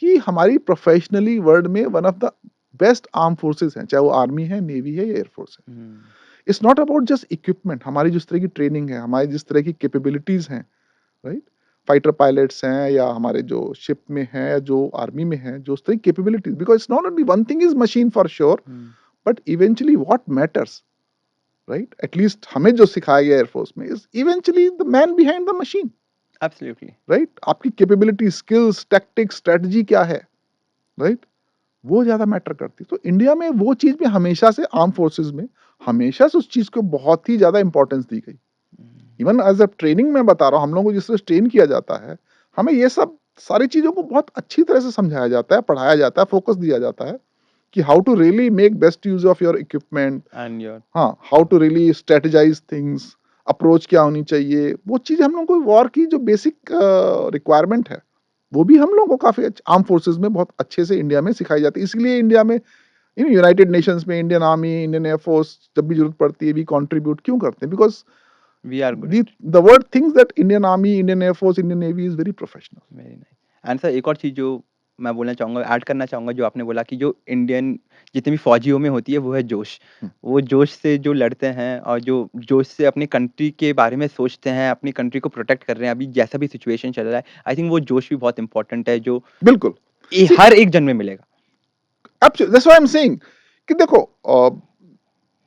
कि हमारी प्रोफेशनली वर्ल्ड में one of the best arm forces हैं, चाहे वो आर्मी है, नेवी है या एयरफोर्स है। Hmm, it's not about just equipment, हमारी जिस तरह की ट्रेनिंग है, हमारी जिस तरह की कैपेबिलिटीज हैं, राइट? फाइटर पायलट्स हैं या हमारे जो शिप में हैं, जो आर्मी में हैं, जो उस तरह की capabilities, because it's not only one thing is machine for sure, hmm, but eventually what matters, right? At least हमें जो सिखाया गया एयरफोर्स में is eventually the man behind the machine, absolutely. Right? आपकी कैपेबिलिटी, स्किल्स, टैक्टिक्स, स्ट्रेटजी क्या है, right? वो ज्यादा मैटर करती है। तो इंडिया में वो चीज भी हमेशा से आर्म फोर्सेस में हमेशा से उस चीज को बहुत ही ज्यादा इंपॉर्टेंस दी गई। हुँ, इवन एज अ ट्रेनिंग में बता रहा हूँ, हम लोगों को जिस तरह ट्रेन किया जाता है, हमें ये सब सारी चीजों को बहुत अच्छी तरह से समझाया जाता है, पढ़ाया जाता है, फोकस दिया जाता है कि how to really make best use of your equipment. And your हाँ, how to really strategize things, approach क्या होनी चाहिए, वो चीज़ हम लोगों को वॉर की जो बेसिक रिक्वायरमेंट है, वो भी हम लोगों को काफ़ी आर्म फोर्सेस में बहुत अच्छे से इंडिया में सिखाई जाती है। इसलिए इंडिया में इन यूनाइटेड नेशंस में इंडियन आर्मी, इंडियन एयरफोर्स जब भी ज़रूरत पड़ती है, वी कंट्रीब्यूट क्यों करते हैं? Because we are good the at the world thinks that Indian army, Indian air force, Indian navy is very professional. Very nice. And sir एक और चीज़ जो मैं बोलना चाहूँगा, ऐड करना चाहूँगा जो आपने बोला कि जो इंडियन जितनी भी फ़ौजियों में होती है वो है जोश। हुँ, वो जोश से जो लड़ते हैं और जो जोश से अपनी कंट्री के बारे में सोचते हैं, अपनी कंट्री को प्रोटेक्ट कर रहे हैं, अभी जैसा भी सिचुएशन चल रहा है, आई थिंक वो जोश भी बहुत इम्पोर्टेंट है जो बिल्कुल। सी हर एक जन में मिलेगा। That's why I am saying कि देखो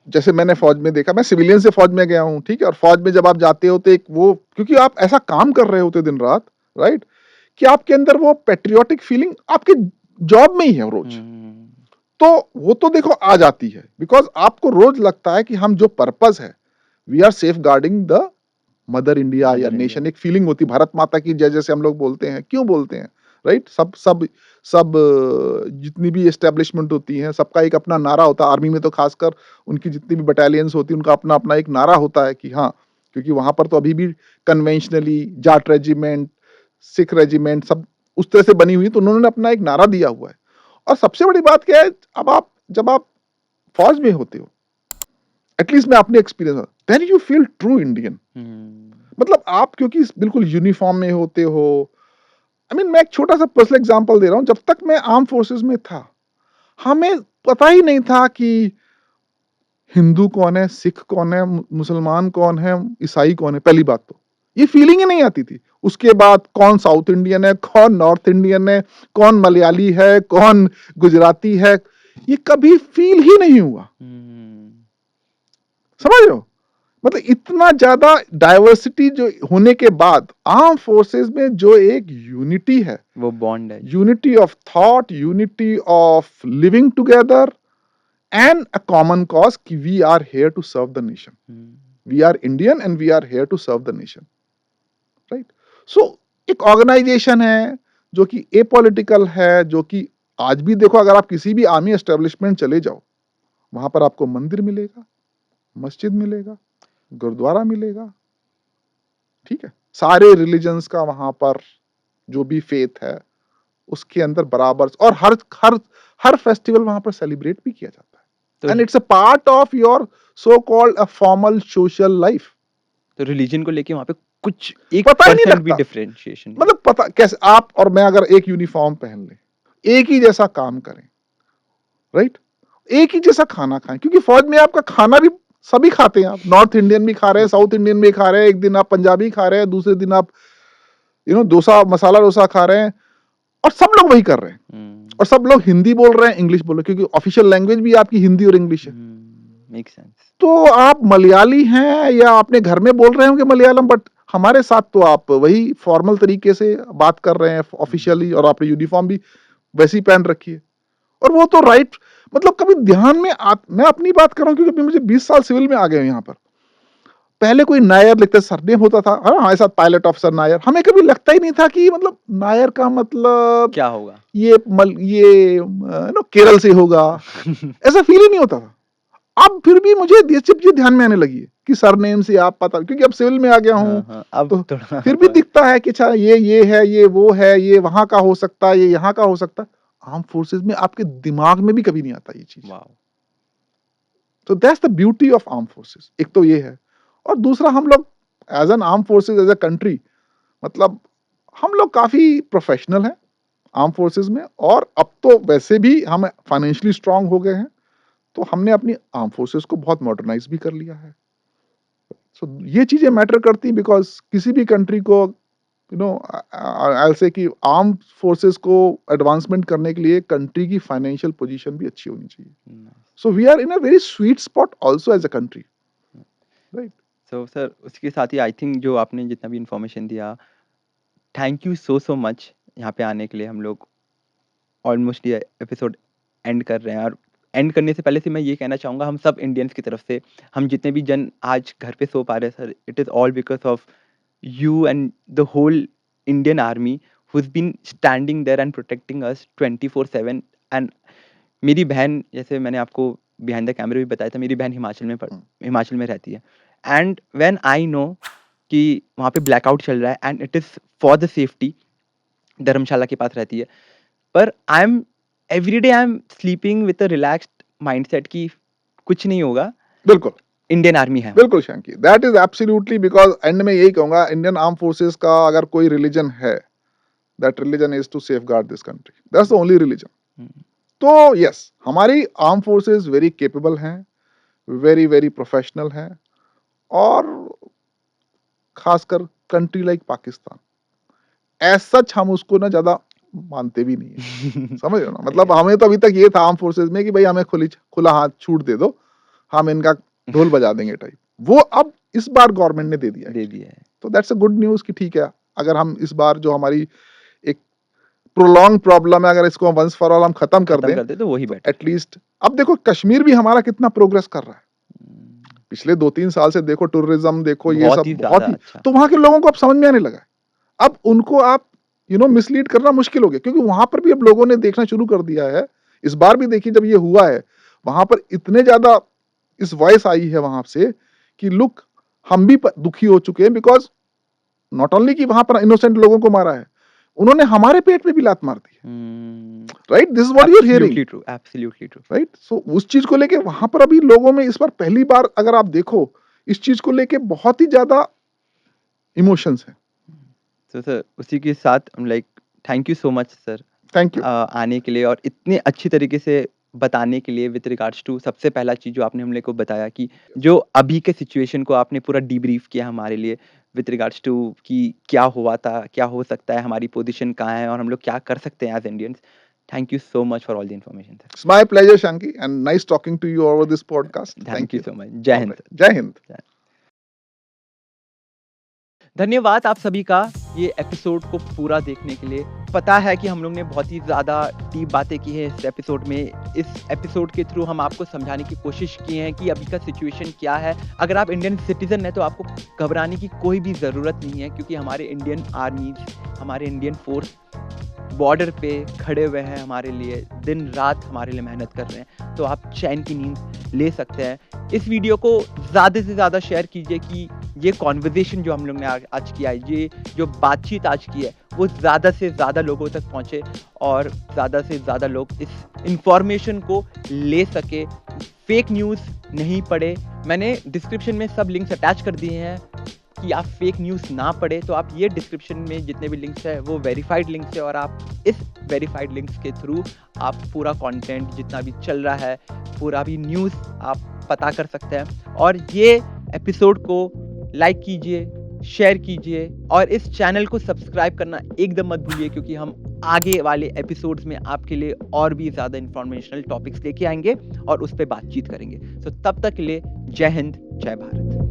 जैसे मैंने फौज में देखा, मैं सिविलियन से फौज में गया हूँ, ठीक है? और फौज में जब आप जाते हो तो एक वो, क्योंकि आप ऐसा काम कर रहे होते हो दिन रात, राइट? कि आपके अंदर वो पैट्रियोटिक फीलिंग आपके जॉब में ही है रोज। हुँ, तो वो तो देखो आ जाती है, बिकॉज आपको रोज लगता है कि हम जो पर्पस है, we are safeguarding the mother India या मदर इंडिया। नेशन, एक फीलिंग होती है भारत माता की जय, जैसे हम लोग बोलते हैं, क्यों बोलते हैं, राइट? सब सब सब जितनी भी एस्टेब्लिशमेंट होती हैं, सबका एक अपना नारा होता है, आर्मी में तो खासकर उनकी जितनी भी बटालियंस होती हैं, उनका अपना अपना एक नारा होता है कि हाँ, क्योंकि वहां पर तो अभी भी conventionally Jat regiment, Sikh regiment सब उस तरह से बनी हुई, तो उन्होंने अपना एक नारा दिया हुआ है। और सबसे बड़ी बात क्या है, अब आप जब आप फौज में होते हो, एटलीस्ट मैं अपने experience, then you feel true Indian. Hmm, मतलब आप क्योंकि बिल्कुल यूनिफॉर्म में होते हो, आई मीन मैं एक छोटा सा पर्सनल एग्जांपल दे रहा हूँ, जब तक मैं आर्म फोर्सेस में था, हमें पता ही नहीं था कि हिंदू कौन है, सिख कौन है, मुसलमान कौन है, ईसाई कौन है, पहली बात तो ये फीलिंग ही नहीं आती थी। उसके बाद कौन साउथ इंडियन है, कौन नॉर्थ इंडियन है, कौन मलयाली है, कौन गुजराती है, ये कभी फील ही नहीं हुआ। हुँ, समझ रहे हो? मतलब इतना ज्यादा डाइवर्सिटी जो होने के बाद आर्म फोर्सेस में जो एक यूनिटी है, वो बॉन्ड है। Unity of thought, unity of living together and a common cause कि we are here to serve the nation, hmm, we are Indian and we are here to serve the nation, right? So एक organisation है जो कि apolitical है, जो कि आज भी देखो, अगर आप किसी भी आर्मी एस्टेब्लिशमेंट चले जाओ, वहां पर आपको मंदिर मिलेगा, मस्जिद मिलेगा, गुरुद्वारा मिलेगा, ठीक है? सारे रिलीजन्स का वहां पर जो भी फेथ है उसके अंदर बराबर, और हर हर फेस्टिवल वहां पर सेलिब्रेट भी किया जाता तो है, and it's a part of your so called a formal social life. तो रिलीजन को लेके वहाँ पे कुछ पता ही नहीं 1% भी लगता, डिफरेंशिएशन नहीं है। मतलब पता कैसे आप और मैं अगर एक यूनिफॉर्म पहन लें, एक ही जैसा काम करें, राइट? एक ही जैसा खाना खाएं, क्योंकि फौज में आपका खाना भी सभी खाते हैं, आप नॉर्थ इंडियन भी खा रहे हैं, साउथ इंडियन भी खा रहे हैं, एक दिन आप पंजाबी खा रहे हैं, दूसरे दिन आप डोसा, मसाला डोसा खा रहे हैं, और सब लोग वही कर रहे हैं, हुँ, और सब लोग हिंदी बोल रहे हैं, इंग्लिश बोल रहे हैं, क्योंकि ऑफिशियल लैंग्वेज भी आपकी हिंदी और इंग्लिश है। Make sense. तो आप मलयाली हैं या अपने घर में बोल रहे होंगे मलयालम, बट हमारे साथ तो आप वही फॉर्मल तरीके से बात कर रहे हैं हुँ, ऑफिशियली, और आपने यूनिफॉर्म भी वैसी पहन रखी है। और वो तो राइट, मतलब कभी ध्यान में मैं अपनी बात कर रहा हूँ, क्योंकि अभी मुझे 20 साल सिविल में आ गए हैं यहाँ पर। पहले कोई नायर लिखते सरनेम होता था, हाँ, हमारे साथ पायलट ऑफिसर नायर, हमें कभी लगता ही नहीं था कि मतलब नायर का मतलब क्या होगा? ये केरल से होगा, ऐसा फील ही नहीं होता था। अब फिर भी मुझे ये चीज़ ध्यान में आने लगी है कि सरनेम से आप पता, क्योंकि अब सिविल में आ गया हूँ, अब तो थोड़ा फिर भी दिखता है कि अच्छा ये है, ये वो है, ये वहाँ का हो सकता है, ये यहाँ का हो सकता है। आर्म्ड फोर्सेस में आपके दिमाग में भी कभी नहीं आता ये चीज़। वाओ! तो that's the beauty of armed forces. एक तो ये है, और दूसरा हम लोग as an armed forces, as a country, मतलब हम लोग काफ़ी प्रोफेशनल हैं आर्म्ड फोर्सेस में, और अब तो वैसे भी हम फाइनेंशियली स्ट्रांग हो गए हैं, तो हमने अपनी आर्म्ड फोर्सेस को बहुत मॉडर्नाइज़ भी कर लिया है। सो ये चीज़ें मैटर करती हैं, बिकॉज़ किसी भी कंट्री को आई विल से कि आर्म्ड फोर्सेस को एडवांसमेंट करने के लिए कंट्री की फाइनेंशियल पोजीशन भी अच्छी होनी चाहिए। Nice. So we are in a very sweet spot also as a country, right? So sir उसके साथ ही आई थिंक जो आपने जितना भी इन्फॉर्मेशन दिया, थैंक यू सो मच यहाँ पे आने के लिए। हम लोग ऑलमोस्ट ये एपिसोड एंड कर रहे हैं, और एंड करने से पहले से मैं ये कहना चाहूँगा हम सब इंडियंस की तरफ से, हम जितने भी जन आज घर पे सो पा रहे हैं sir, it is all because of you and the whole Indian army who has been standing there and protecting us 24/7। And मेरी बहन, जैसे मैंने आपको बिहाइंड द कैमरा भी बताया था, मेरी बहन हुँ, हिमाचल में रहती है। एंड व्हेन आई नो कि वहाँ पे ब्लैकआउट चल रहा है and it is for the safety, Dharamshala के पास रहती है। पर I am sleeping with a relaxed mindset कि कुछ नहीं होगा, बिल्कुल, इंडियन आर्मी है वहाँ बिल्कुल पे। Shanky, that is absolutely, because and में यही कहूँगा, इंडियन आर्म्ड फोर्सेस का अगर कोई रिलिजन है, that religion is to safeguard this country. That's the only religion. Hmm, तो यस, हमारी आर्म्ड फोर्सेस वेरी कैपेबल हैं, वेरी, वेरी प्रोफेशनल हैं, और खासकर country like Pakistan, as such हम उसको ना ज़्यादा मानते भी नहीं है। समझ रहे हो ना? मतलब हमें तो अभी तक ये था आर्म्ड फोर्सेस में कि भई हमें खुला हाथ छूट दे दो, हम इनका ढोल बजा देंगे टाइप। वो अब इस बार गवर्नमेंट ने दे दिया दे एक्चुअली। दिया है, तो दैट्स अ गुड न्यूज़ कि ठीक है, अगर हम इस बार जो हमारी एक प्रोलॉन्ग प्रॉब्लम है, अगर इसको वन्स फॉर ऑल हम खत्म कर खत्म दें, कर दे तो वही तो बेटर एट लीस्ट अब देखो कश्मीर भी हमारा कितना प्रोग्रेस कर रहा है। है। पिछले 2-3 साल से देखो, टूरिज़्म देखो, ये बहुत सब ही बहुत ज़्यादा ही, अच्छा। तो वहाँ के लोगों को अब समझ में आने लगा है। अब उनको आप मिसलीड करना मुश्किल हो गया, क्योंकि वहाँ पर भी अब लोगों ने देखना शुरू कर दिया है। इस बार भी देखिए जब ये हुआ है, वहाँ पर इतने ज़्यादा इस वॉइस आई है वहाँ से कि लुक, हम भी प दुखी हो चुके हैं, बिकॉज़ नॉट ओनली कि वहाँ पर इनोसेंट लोगों को मारा है, उन्होंने हमारे पेट में भी लात मार दी है। Hmm, right? This is what you are hearing. Absolutely true. Right? So उस चीज़ को लेके वहाँ पर अभी लोगों में इस बार पहली बार अगर आप देखो, इस चीज़ को लेके बहुत ही ज़्यादा इमोशंस हैं। तो सर उसी के साथ like thank you so much sir thank you. आने के लिए और इतने अच्छी तरीके से बताने के लिए विद रिगार्ड्स टू सबसे पहला चीज़ जो आपने हम लोग को बताया कि जो अभी के सिचुएशन को आपने पूरा डीब्रीफ किया हमारे लिए विद रिगार्ड्स टू कि क्या हुआ था, क्या हो सकता है, हमारी पोजीशन कहाँ है और हम लोग क्या कर सकते हैं as Indians. Thank you so much for all the information sir. It's my pleasure Shanki, and nice talking to you over this podcast. Thank Thank you you. So much. जय All Hind right. Sir. Jai Hind. जय धन्यवाद आप सभी का ये episode को पूरा देखने के लिए। पता है कि हम लोग ने बहुत ही ज़्यादा डीप बातें की हैं इस एपिसोड में। इस एपिसोड के थ्रू हम आपको समझाने की कोशिश की है कि अभी का सिचुएशन क्या है। अगर आप इंडियन सिटीज़न हैं तो आपको घबराने की कोई भी ज़रूरत नहीं है, क्योंकि हमारे इंडियन आर्मीज़, हमारे इंडियन फ़ोर्स बॉर्डर पे खड़े हुए हैं हमारे लिए, दिन-रात हमारे लिए मेहनत कर रहे हैं। तो आप चैन की नींद ले सकते हैं। इस वीडियो को ज़्यादा से ज़्यादा शेयर कीजिए कि ये कन्वर्सेशन जो हम लोग ने आज किया है, ये जो बातचीत आज की है, वो ज़्यादा से ज़्यादा लोगों तक पहुँचे और ज़्यादा से ज़्यादा लोग इस इन्फॉर्मेशन को ले सके, फेक न्यूज़ नहीं पढ़े। मैंने डिस्क्रिप्शन में सब लिंक्स अटैच कर दिए हैं कि आप फेक न्यूज़ ना पढ़े, तो आप ये डिस्क्रिप्शन में जितने भी लिंक्स हैं वो वेरीफाइड लिंक्स हैं और आप इस वेरीफाइड लिंक्स के थ्रू आप पूरा कंटेंट जितना भी चल रहा है, पूरा भी न्यूज़ आप पता कर सकते हैं। और ये एपिसोड को लाइक कीजिए, शेयर कीजिए और इस चैनल को सब्सक्राइब करना एकदम मत भूलिए, क्योंकि हम आगे वाले एपिसोड्स में आपके लिए और भी ज़्यादा इन्फॉर्मेशनल टॉपिक्स लेके आएँगे और उस पे बातचीत करेंगे। तब तक के लिए जय हिंद, जय भारत।